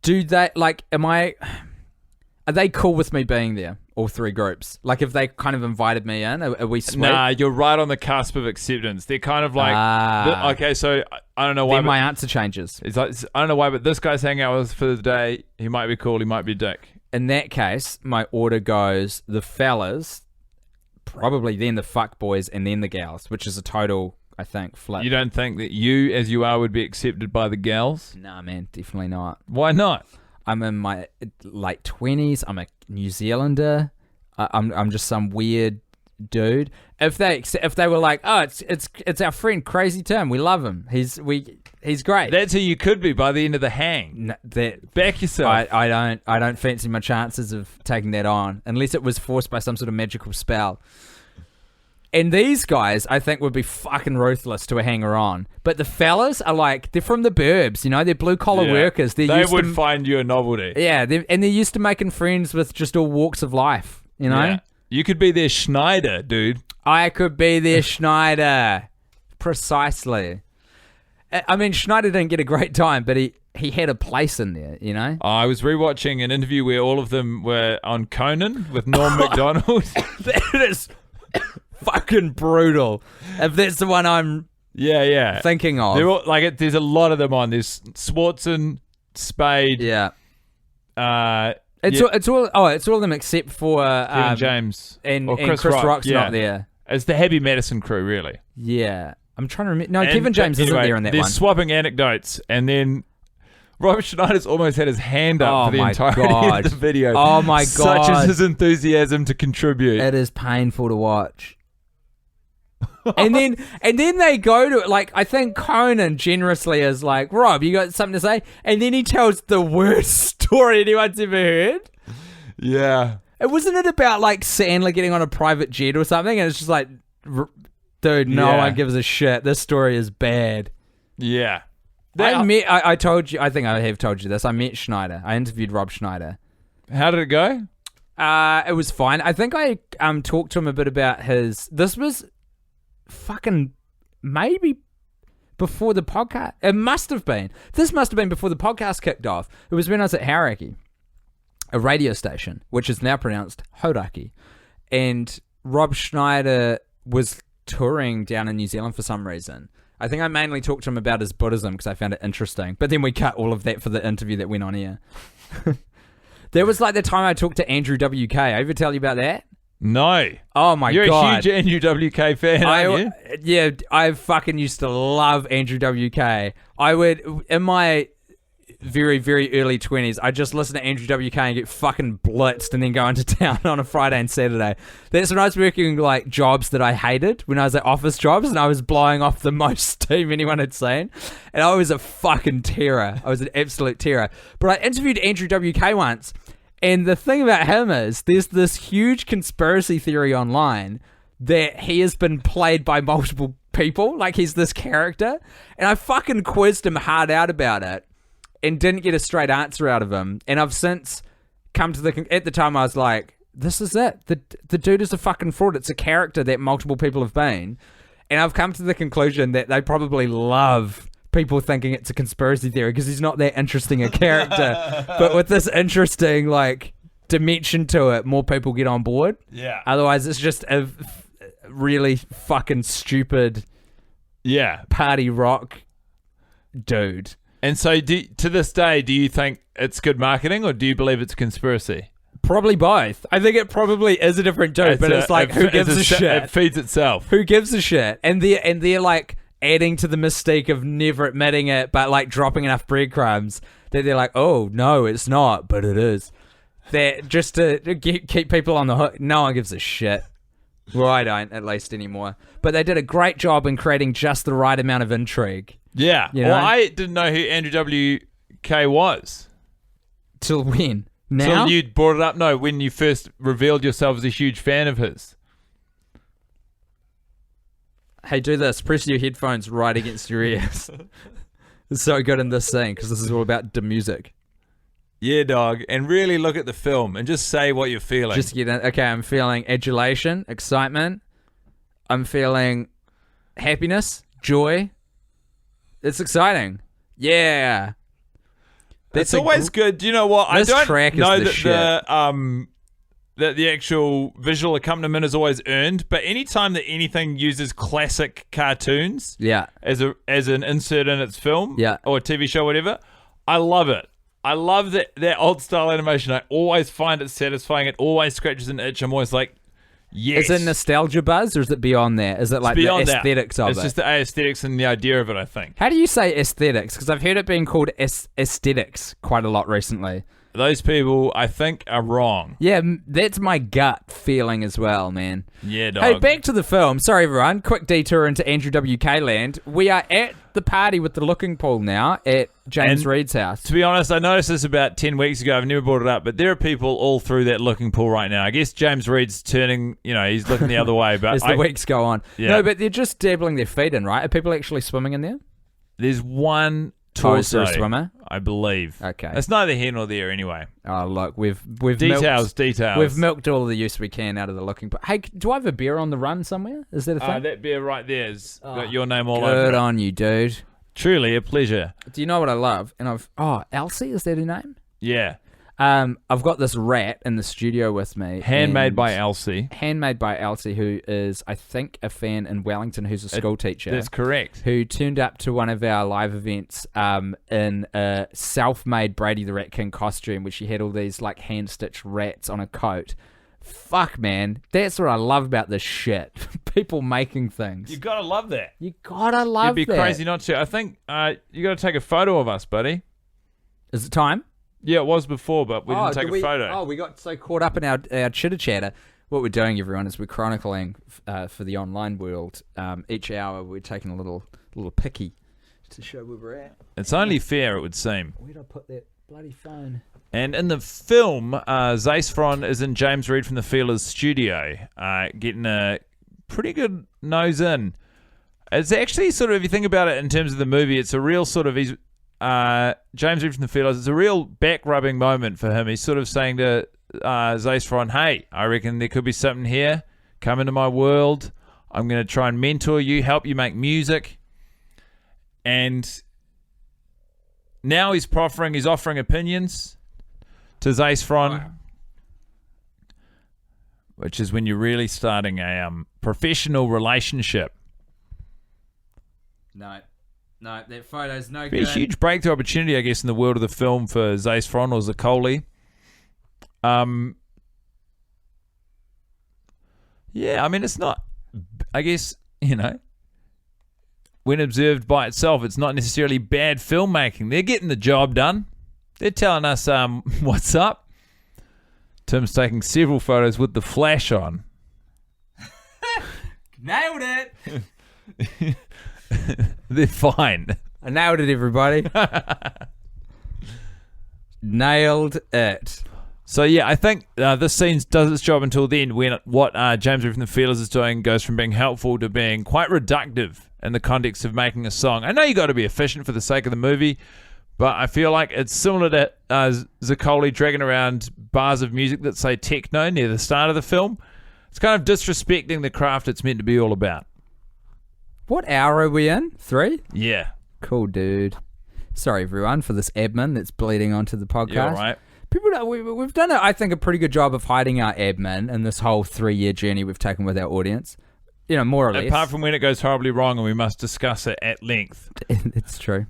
Speaker 3: do they are they cool with me being there? All three groups. Like, if they kind of invited me in, are we sweet?
Speaker 4: Nah, you're right on the cusp of acceptance. They're kind of like, okay, so I don't know why.
Speaker 3: Then
Speaker 4: but
Speaker 3: my answer changes.
Speaker 4: it's like, I don't know why, but this guy's hanging out with us for the day. He might be cool. He might be a dick.
Speaker 3: In that case, my order goes the fellas, probably then the fuck boys, and then the gals, which is a total, I think, flip.
Speaker 4: You don't think that you, as you are, would be accepted by the gals?
Speaker 3: Nah, man, definitely not.
Speaker 4: Why not?
Speaker 3: I'm in my late 20s. I'm a New Zealander. I'm just some weird dude. If they were like, oh, it's our friend Crazy Tim, we love him. He's great.
Speaker 4: That's who you could be by the end of the hang. Back yourself.
Speaker 3: I don't fancy my chances of taking that on unless it was forced by some sort of magical spell. And these guys, I think, would be fucking ruthless to a hanger-on. But the fellas are like, they're from the burbs, they're blue-collar workers. They
Speaker 4: would find you a novelty.
Speaker 3: Yeah, they're used to making friends with just all walks of life,
Speaker 4: Yeah. You could be their Schneider, dude.
Speaker 3: I could be their Schneider. Precisely. I mean, Schneider didn't get a great time, but he had a place in there,
Speaker 4: I was rewatching an interview where all of them were on Conan with Norm Macdonald.
Speaker 3: That is fucking brutal. If that's the one I'm thinking of.
Speaker 4: They're all, there's a lot of them on. There's Swartzen, Spade.
Speaker 3: Yeah. It's all of them except for
Speaker 4: Kevin James
Speaker 3: and
Speaker 4: Chris
Speaker 3: Rock's
Speaker 4: yeah.
Speaker 3: not there.
Speaker 4: It's the Happy Madison crew, really.
Speaker 3: Yeah. I'm trying to remember. No, Kevin James isn't there in that
Speaker 4: they're
Speaker 3: one.
Speaker 4: swapping anecdotes, and then Robert Schneider's almost had his hand up for the entirety of the video.
Speaker 3: Oh my God.
Speaker 4: Such is his enthusiasm to contribute.
Speaker 3: It is painful to watch. and then they go to it. I think Conan generously is like, Rob, you got something to say? And then he tells the worst story anyone's ever heard.
Speaker 4: Yeah.
Speaker 3: Wasn't it about Sandler getting on a private jet or something? And it's just like, dude, no one gives a shit. This story is bad.
Speaker 4: Yeah.
Speaker 3: I told you, I think I have told you this. I met Schneider. I interviewed Rob Schneider.
Speaker 4: How did it go?
Speaker 3: It was fine. I think I talked to him a bit about this was fucking maybe before the podcast. It must have been. This must have been before the podcast kicked off. It was when I was at Hauraki, a radio station, which is now pronounced Hauraki. And Rob Schneider was touring down in New Zealand for some reason. I think I mainly talked to him about his Buddhism because I found it interesting. But then we cut all of that for the interview that went on here. There was the time I talked to Andrew WK. I ever tell you about that?
Speaker 4: No.
Speaker 3: Oh my God.
Speaker 4: You're a huge Andrew WK fan, aren't you?
Speaker 3: Yeah, I fucking used to love Andrew WK. I would, in my very, very early 20s, I just listen to Andrew WK and get fucking blitzed and then go into town on a Friday and Saturday. That's when I was working jobs that I hated, when I was at office jobs, and I was blowing off the most steam anyone had seen. And I was a fucking terror. I was an absolute terror. But I interviewed Andrew WK once, and the thing about him is there's this huge conspiracy theory online that he has been played by multiple people. He's this character. And I fucking quizzed him hard out about it and didn't get a straight answer out of him. And I've since come to at the time I was like, this is it. The dude is a fucking fraud. It's a character that multiple people have been. And I've come to the conclusion that they probably love people thinking it's a conspiracy theory because he's not that interesting a character. But with this interesting, dimension to it, more people get on board.
Speaker 4: Yeah.
Speaker 3: Otherwise, it's just a really fucking stupid party rock dude.
Speaker 4: And so, to this day, do you think it's good marketing, or do you believe it's a conspiracy?
Speaker 3: Probably both. I think it probably is a different dude, but it's who gives a shit?
Speaker 4: It feeds itself.
Speaker 3: Who gives a shit? And they're adding to the mystique of never admitting it, but dropping enough breadcrumbs that they're like, oh no, it's not, but it is. That just to keep people on the hook. No one gives a shit. Well, I don't, at least anymore. But they did a great job in creating just the right amount of intrigue.
Speaker 4: Yeah.
Speaker 3: You know?
Speaker 4: Well, I didn't know who Andrew WK was.
Speaker 3: Till when? Now?
Speaker 4: Till you brought it up. No, when you first revealed yourself as a huge fan of his.
Speaker 3: Hey, do this. Press your headphones right against your ears. It's so good in this scene because this is all about the music.
Speaker 4: Yeah, dog. And really look at the film and just say what you're feeling.
Speaker 3: Just get in. Okay, I'm feeling adulation, excitement. I'm feeling happiness, joy. It's exciting. Yeah.
Speaker 4: It's always good. Do you know what?
Speaker 3: This
Speaker 4: I don't
Speaker 3: track is
Speaker 4: know
Speaker 3: the
Speaker 4: that
Speaker 3: shit.
Speaker 4: that the actual visual accompaniment is always earned, but anytime that anything uses classic cartoons as an insert in its film or a TV show, whatever, I love it. I love that old style animation. I always find it satisfying. It always scratches an itch. I'm always like, yes.
Speaker 3: Is it nostalgia buzz or is it beyond that? Is it like the aesthetics of it?
Speaker 4: It's just the aesthetics and the idea of it, I think.
Speaker 3: How do you say aesthetics? Because I've heard it being called aesthetics quite a lot recently.
Speaker 4: those people, I think, are wrong.
Speaker 3: Yeah, that's my gut feeling as well, man.
Speaker 4: Yeah, dog.
Speaker 3: Hey, back to the film. Sorry, everyone. Quick detour into Andrew WK land. We are at the party with the looking pool now at James
Speaker 4: And
Speaker 3: Reed's house.
Speaker 4: To be honest, I noticed this about 10 weeks ago. I've never brought it up, but there are people all through that looking pool right now. I guess James Reed's turning, he's looking the other way. But
Speaker 3: As the weeks go on.
Speaker 4: Yeah.
Speaker 3: No, but they're just dabbling their feet in, right? Are people actually swimming in there?
Speaker 4: there's one
Speaker 3: Oh, is there
Speaker 4: torso,
Speaker 3: a swimmer?
Speaker 4: I believe.
Speaker 3: Okay.
Speaker 4: It's neither here nor there anyway.
Speaker 3: Oh, look, we've
Speaker 4: Details.
Speaker 3: We've milked all the use we can out of the looking. Hey, do I have a beer on the run somewhere? Is that a thing?
Speaker 4: That beer right there has got your name all over
Speaker 3: Good
Speaker 4: it.
Speaker 3: on you, dude.
Speaker 4: Truly a pleasure.
Speaker 3: Do you know what I love? And Elsie, is that her name?
Speaker 4: Yeah.
Speaker 3: I've got this rat in the studio with me.
Speaker 4: Handmade
Speaker 3: and-
Speaker 4: by Elsie.
Speaker 3: Handmade by Elsie, who is, I think, a fan in Wellington, who's a school teacher.
Speaker 4: That's correct.
Speaker 3: Who turned up to one of our live events in a self-made Brady the Rat King costume, which she had all these like hand-stitched rats on a coat. Fuck, man. That's what I love about this shit. People making things.
Speaker 4: You gotta love that.
Speaker 3: You gotta love
Speaker 4: You'd be
Speaker 3: that.
Speaker 4: crazy not to. I think you gotta take a photo of us, buddy.
Speaker 3: Is it time?
Speaker 4: Yeah, it was before, but we didn't take a photo.
Speaker 3: Oh, we got so caught up in our chitter-chatter. What we're doing, everyone, is we're chronicling for the online world. Each hour we're taking a little picky to show where we're at.
Speaker 4: It's only fair, it would seem.
Speaker 3: Where'd I put that bloody phone?
Speaker 4: And in the film, Zace Fron is in James Reed from the Feelers studio, getting a pretty good nose in. It's actually sort of, if you think about it in terms of the movie, it's a real sort of, James Reed from the Feelers, it's a real back-rubbing moment for him. He's sort of saying to Zace Fron, hey, I reckon there could be something here. Come into my world. I'm going to try and mentor you, help you make music. And now he's offering opinions to Zace Fron, which is when you're really starting a professional relationship.
Speaker 3: No, that photo's no
Speaker 4: Be
Speaker 3: good.
Speaker 4: a huge breakthrough opportunity, I guess, in the world of the film for Zace Fron or Zaccoli. Yeah, I mean, it's not, I guess, when observed by itself, it's not necessarily bad filmmaking. They're getting the job done. They're telling us what's up. Tim's taking several photos with the flash on.
Speaker 3: Nailed it.
Speaker 4: They're fine.
Speaker 3: I nailed it, everybody. Nailed it.
Speaker 4: So, yeah, I think this scene does its job until then, when what James Reed from the Feelers is doing goes from being helpful to being quite reductive in the context of making a song. I know you got to be efficient for the sake of the movie, but I feel like it's similar to Zaccoli dragging around bars of music that say techno near the start of the film. It's kind of disrespecting the craft it's meant to be all about.
Speaker 3: What hour are we in? 3?
Speaker 4: Yeah.
Speaker 3: Cool, dude. Sorry, everyone, for this admin that's bleeding onto the podcast.
Speaker 4: Yeah, right.
Speaker 3: People, we've done, I think, a pretty good job of hiding our admin in this whole 3-year journey we've taken with our audience. More or less.
Speaker 4: Apart from when it goes horribly wrong and we must discuss it at length.
Speaker 3: It's true.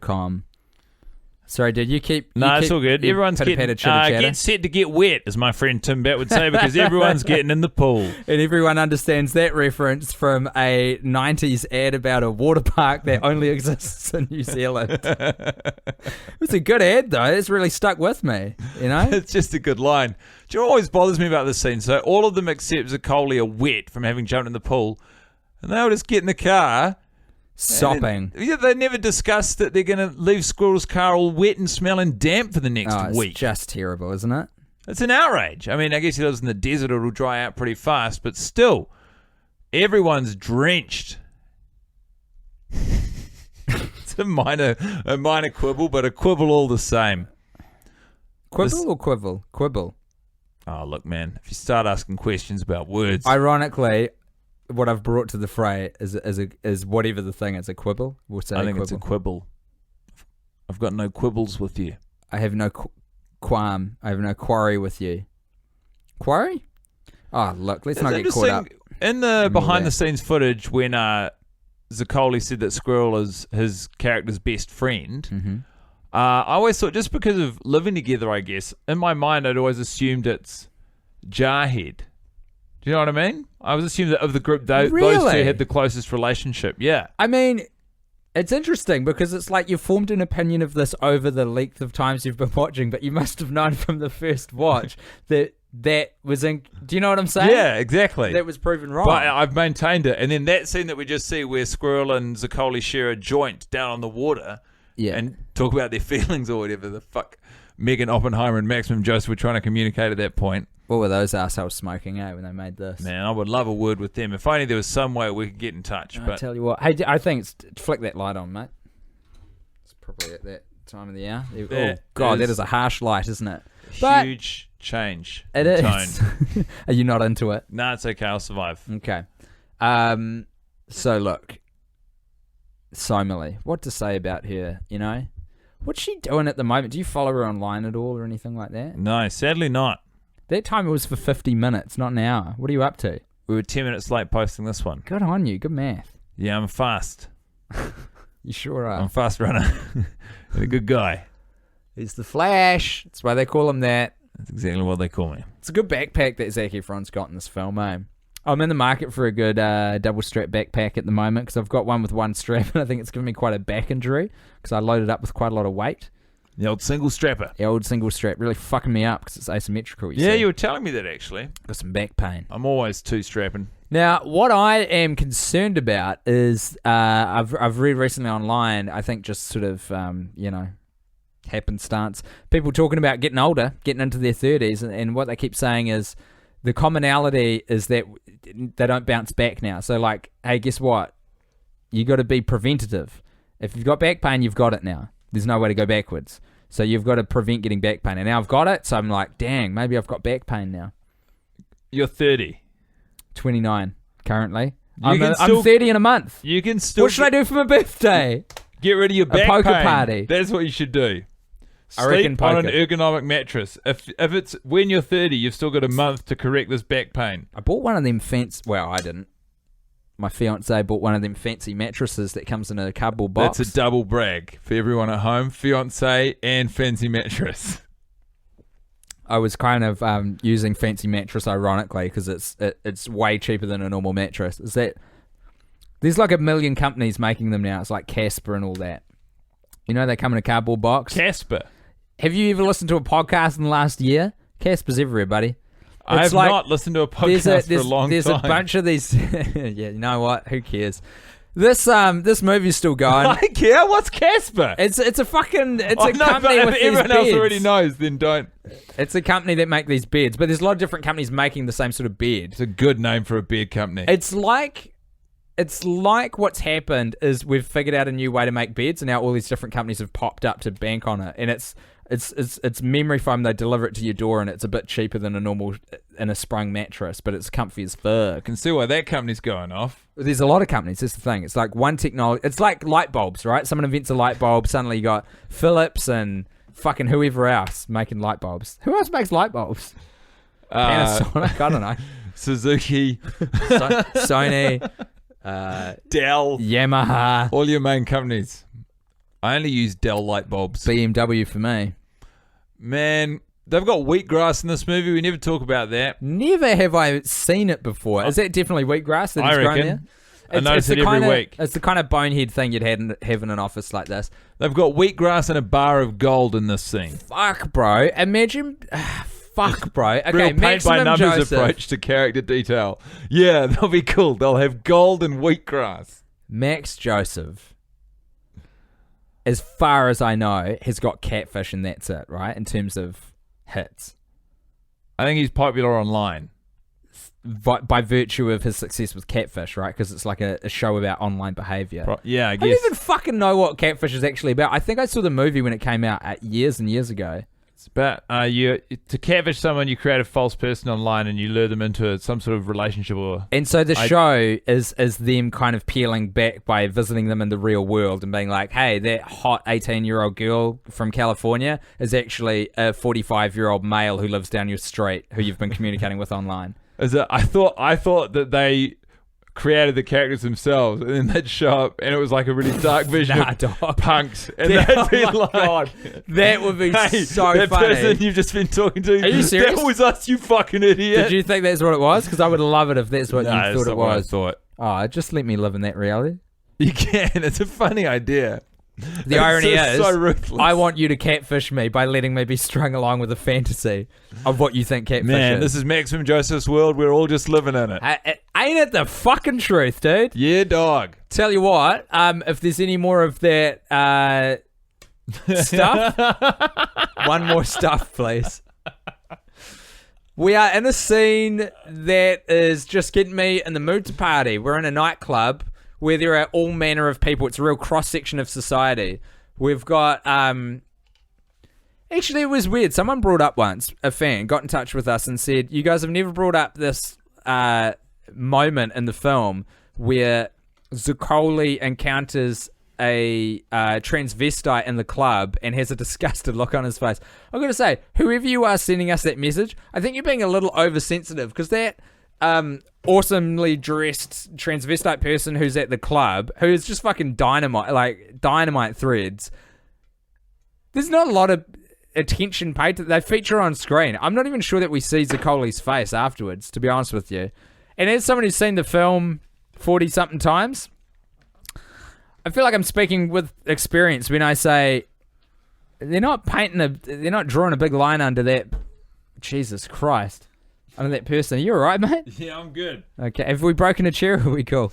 Speaker 3: Com. Sorry, dude, you keep...
Speaker 4: No, it's all good. Everyone's getting set to get wet, as my friend Tim Bat would say, because everyone's getting in the pool.
Speaker 3: And everyone understands that reference from a 90s ad about a water park that only exists in New Zealand. It's a good ad, though. It's really stuck with me,
Speaker 4: It's just a good line. Do you know what always bothers me about this scene? So all of them except Zaccoli are wet from having jumped in the pool, and they'll just get in the car...
Speaker 3: Sopping.
Speaker 4: Yeah, they never discussed that they're going to leave Squirrel's car all wet and smelling damp for the next week.
Speaker 3: It's just terrible, isn't it?
Speaker 4: It's an outrage. I mean, I guess he lives in the desert, it'll dry out pretty fast, but still, everyone's drenched. It's a minor quibble, but a quibble all the same.
Speaker 3: Or quibble? Quibble.
Speaker 4: Oh, look, man, if you start asking questions about words...
Speaker 3: Ironically, what I've brought to the fray is whatever the thing is, a quibble. We'll say
Speaker 4: I think
Speaker 3: quibble.
Speaker 4: it's a quibble. I've got no quibbles with you.
Speaker 3: I have no qualm. I have no quarry with you. Quarry? Oh, look, let's not get caught up.
Speaker 4: In the behind-the-scenes footage, when Zaccoli said that Squirrel is his character's best friend, I always thought, just because of living together, I guess, in my mind, I'd always assumed it's Jarhead. Do you know what I mean? I was assuming that of the group, those two had the closest relationship. Yeah.
Speaker 3: I mean, It's interesting because it's like you've formed an opinion of this over the length of times you've been watching, but you must have known from the first watch that was in. Do you know what I'm saying?
Speaker 4: Yeah, exactly.
Speaker 3: That was proven wrong.
Speaker 4: But I've maintained it. And then that scene that we just see where Squirrel and Zaccoli share a joint down on the water and talk about their feelings or whatever the fuck Megan Oppenheimer and Maximum Joseph were trying to communicate at that point.
Speaker 3: What were those assholes smoking when they made this?
Speaker 4: Man, I would love a word with them. If only there was some way we could get in touch.
Speaker 3: I
Speaker 4: But
Speaker 3: tell you what. Hey, I think flick that light on, mate. It's probably at that time of the hour.
Speaker 4: That
Speaker 3: Oh, God,
Speaker 4: is-
Speaker 3: that is a harsh light, isn't it? But
Speaker 4: huge change
Speaker 3: it
Speaker 4: in
Speaker 3: is.
Speaker 4: tone.
Speaker 3: Are you not into it?
Speaker 4: Nah, it's okay. I'll survive.
Speaker 3: Okay. So look, Somali, what to say about her, you know? What's she doing at the moment? Do you follow her online at all or anything like that?
Speaker 4: No, sadly not.
Speaker 3: That time it was for 50 minutes, not an hour. What are you up to?
Speaker 4: We were 10 minutes late posting this one.
Speaker 3: Good on you. Good math.
Speaker 4: Yeah, I'm fast.
Speaker 3: You sure
Speaker 4: I'm
Speaker 3: are.
Speaker 4: a fast runner. And a good guy.
Speaker 3: He's the Flash. That's why they call him that.
Speaker 4: That's exactly what they call me.
Speaker 3: It's a good backpack that Zac Efron's got in this film, eh? I'm in the market for a good double strap backpack at the moment because I've got one with one strap and I think it's given me quite a back injury because I loaded up with quite a lot of weight.
Speaker 4: The old single strapper.
Speaker 3: The old single strap really fucking me up because it's asymmetrical. You
Speaker 4: Yeah,
Speaker 3: see.
Speaker 4: you were telling me that actually.
Speaker 3: Got some back pain.
Speaker 4: I'm always two strapping.
Speaker 3: Now, what I am concerned about is I've read recently online, I think just sort of, happenstance, people talking about getting older, getting into their 30s, and what they keep saying is the commonality is that they don't bounce back now. So, like, hey, guess what? You got to be preventative. If you've got back pain, you've got it now. There's no way to go backwards. So you've got to prevent getting back pain. And now I've got it, so I'm like, dang, maybe I've got back pain now.
Speaker 4: You're 30.
Speaker 3: 29 currently.
Speaker 4: You can
Speaker 3: I'm
Speaker 4: still-
Speaker 3: 30 in a month.
Speaker 4: You can still
Speaker 3: What should I do for my birthday?
Speaker 4: get rid of your back
Speaker 3: poker
Speaker 4: pain.
Speaker 3: party.
Speaker 4: That's what you should do.
Speaker 3: I reckon
Speaker 4: Sleep on an
Speaker 3: poker.
Speaker 4: ergonomic mattress. If it's when you're 30, you've still got a month to correct this back pain.
Speaker 3: I bought one of them fancy. Well, I didn't. My fiance bought one of them fancy mattresses that comes in a cardboard box.
Speaker 4: That's a double brag for everyone at home. Fiance and fancy mattress.
Speaker 3: I was kind of using fancy mattress ironically because it's way cheaper than a normal mattress. Is that there's like 1 million companies making them now. It's like Casper and all that. You know they come in a cardboard box.
Speaker 4: Casper.
Speaker 3: Have you ever listened to a podcast in the last year? Casper's everywhere, buddy.
Speaker 4: I
Speaker 3: It's
Speaker 4: have
Speaker 3: like-
Speaker 4: not listened to a podcast for a long
Speaker 3: there's
Speaker 4: time.
Speaker 3: a bunch of these. Yeah, you know what? Who cares? This movie's still going.
Speaker 4: I care. What's Casper?
Speaker 3: It's a fucking it's
Speaker 4: I
Speaker 3: a
Speaker 4: know,
Speaker 3: company
Speaker 4: but
Speaker 3: with
Speaker 4: if
Speaker 3: these
Speaker 4: everyone else
Speaker 3: beds.
Speaker 4: already knows, then don't.
Speaker 3: It's a company that make these beds, but there's a lot of different companies making the same sort of bed.
Speaker 4: It's a good name for a bed company.
Speaker 3: It's like what's happened is we've figured out a new way to make beds, and now all these different companies have popped up to bank on it, and it's memory foam. They deliver it to your door, and it's a bit cheaper than a normal in a sprung mattress, but it's comfy as fuck.
Speaker 4: I can see why that company's going off.
Speaker 3: There's a lot of companies. That's the thing. It's like one technology. It's like light bulbs, right? Someone invents a light bulb. Suddenly you got Philips and fucking whoever else making light bulbs. Who else makes light bulbs? Panasonic. I don't know.
Speaker 4: Suzuki,
Speaker 3: Sony,
Speaker 4: Dell,
Speaker 3: Yamaha,
Speaker 4: all your main companies. I only use Dell light bulbs.
Speaker 3: BMW for me.
Speaker 4: Man, they've got wheatgrass in this movie. We never talk about that.
Speaker 3: Never have I seen it before. Is that definitely wheatgrass that
Speaker 4: I
Speaker 3: is grown
Speaker 4: reckon.
Speaker 3: there?
Speaker 4: I notice it
Speaker 3: the
Speaker 4: every
Speaker 3: kinda,
Speaker 4: week.
Speaker 3: It's the kind of bonehead thing you'd have in an office like this.
Speaker 4: They've got wheatgrass and a bar of gold in this scene.
Speaker 3: Fuck, bro. Imagine... Fuck, bro. Okay,
Speaker 4: Real paint by
Speaker 3: Maximum
Speaker 4: numbers
Speaker 3: Joseph.
Speaker 4: approach to character detail. Yeah, they'll be cool. They'll have gold and wheatgrass.
Speaker 3: Max Joseph, as far as I know, has got Catfish and that's it, right? In terms of hits.
Speaker 4: I think he's popular online.
Speaker 3: By virtue of his success with Catfish, right? Because it's like a show about online behavior.
Speaker 4: Yeah, I
Speaker 3: I
Speaker 4: guess.
Speaker 3: don't even fucking know what Catfish is actually about. I think I saw the movie when it came out years and years ago.
Speaker 4: It's about to catfish someone, you create a false person online and you lure them into some sort of relationship or...
Speaker 3: And so the show is them kind of peeling back by visiting them in the real world and being like, hey, that hot 18-year-old girl from California is actually a 45-year-old male who lives down your street who you've been communicating with online.
Speaker 4: I thought that they created the characters themselves and then they'd show up and it was like a really dark vision
Speaker 3: Nah,
Speaker 4: of
Speaker 3: dog.
Speaker 4: punks. And
Speaker 3: Oh
Speaker 4: they'd be
Speaker 3: my
Speaker 4: like...
Speaker 3: God. That would be
Speaker 4: Hey,
Speaker 3: so
Speaker 4: that
Speaker 3: funny.
Speaker 4: person you've just been talking to.
Speaker 3: Are you serious?
Speaker 4: That was us, you fucking idiot.
Speaker 3: Did you think that's what it was? Because I would love it if that's what
Speaker 4: No,
Speaker 3: you
Speaker 4: that's
Speaker 3: thought it
Speaker 4: not what I
Speaker 3: was.
Speaker 4: thought.
Speaker 3: Oh, just let me live in that reality.
Speaker 4: You can. It's a funny idea.
Speaker 3: The irony
Speaker 4: It's
Speaker 3: is,
Speaker 4: so ruthless.
Speaker 3: I want you to catfish me by letting me be strung along with a fantasy of what you think catfish
Speaker 4: Man,
Speaker 3: is.
Speaker 4: this is Maximum Joseph's world. We're all just living in it.
Speaker 3: Ain't it the fucking truth, dude?
Speaker 4: Yeah, dog.
Speaker 3: Tell you what, if there's any more of that stuff, one more stuff, please. We are in a scene that is just getting me in the mood to party. We're in a nightclub where there are all manner of people. It's a real cross-section of society. We've got... Actually, it was weird. Someone brought up once, a fan, got in touch with us and said, you guys have never brought up this moment in the film where Zuccoli encounters a transvestite in the club and has a disgusted look on his face. I'm going to say, whoever you are sending us that message, I think you're being a little oversensitive, because that awesomely dressed transvestite person who's at the club, who is just fucking dynamite, like dynamite threads, there's not a lot of attention paid to. They feature on screen. I'm not even sure that we see Zuccoli's face afterwards, to be honest with you. And as someone who's seen the film 40-something times, I feel like I'm speaking with experience when I say they're not drawing a big line under that. Jesus Christ. Under that person. Are you alright, mate?
Speaker 4: Yeah, I'm good.
Speaker 3: Okay. Have we broken a chair or are we cool?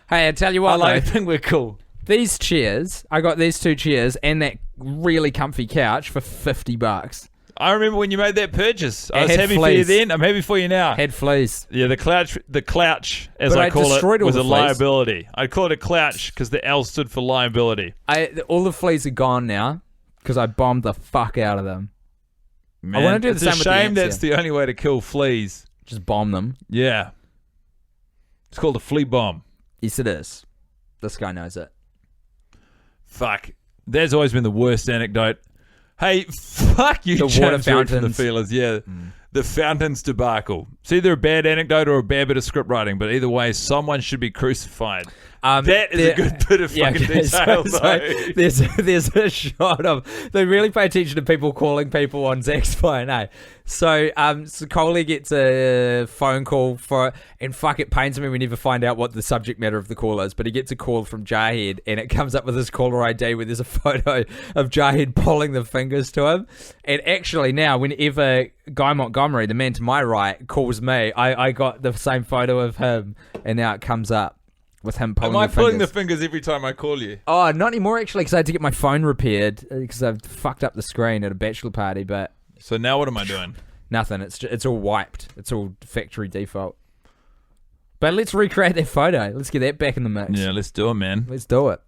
Speaker 3: Hey, I tell you what,
Speaker 4: I like
Speaker 3: though,
Speaker 4: to think we're cool.
Speaker 3: these chairs, I got these 2 chairs and that really comfy couch for $50.
Speaker 4: I remember when you made that purchase. I
Speaker 3: It
Speaker 4: was
Speaker 3: had
Speaker 4: happy for you
Speaker 3: fleas.
Speaker 4: then. I'm happy for you now.
Speaker 3: Had fleas.
Speaker 4: Yeah, the clouch, as
Speaker 3: But
Speaker 4: I
Speaker 3: I
Speaker 4: call
Speaker 3: destroyed
Speaker 4: it,
Speaker 3: all
Speaker 4: was
Speaker 3: the
Speaker 4: a
Speaker 3: fleas.
Speaker 4: liability. I call it a clouch because the L stood for liability.
Speaker 3: All the fleas are gone now because I bombed the fuck out of them.
Speaker 4: Man,
Speaker 3: wanna do the
Speaker 4: it's
Speaker 3: same
Speaker 4: a
Speaker 3: with the
Speaker 4: shame
Speaker 3: ants
Speaker 4: that's the only way to kill fleas.
Speaker 3: Just bomb them.
Speaker 4: Yeah. It's called a flea bomb.
Speaker 3: Yes, it is. This guy knows it.
Speaker 4: Fuck. That's always been the worst anecdote. Hey, fuck you,
Speaker 3: The
Speaker 4: James
Speaker 3: water
Speaker 4: Reed from the
Speaker 3: fountains.
Speaker 4: Feelers. Yeah. The fountains debacle. It's either a bad anecdote or a bad bit of script writing, but either way, someone should be crucified. That is a good bit of fucking detail, though.
Speaker 3: There's a shot of... They really pay attention to people calling people on Zach's phone, eh? So Coley gets a phone call and fuck, it pains me we never find out what the subject matter of the call is, but he gets a call from Jarhead and it comes up with his caller ID where there's a photo of Jarhead pulling the fingers to him. And actually now, whenever Guy Montgomery, the man to my right, calls me, I got the same photo of him and now it comes up with him pulling
Speaker 4: Am I
Speaker 3: the fingers.
Speaker 4: pulling the fingers every time I call you?
Speaker 3: Oh, not anymore actually, because I had to get my phone repaired because I've fucked up the screen at a bachelor party, but...
Speaker 4: So now what am I doing?
Speaker 3: Nothing. It's all wiped. It's all factory default. But let's recreate that photo. Let's get that back in the mix.
Speaker 4: Yeah, let's do it, man.
Speaker 3: Let's do it.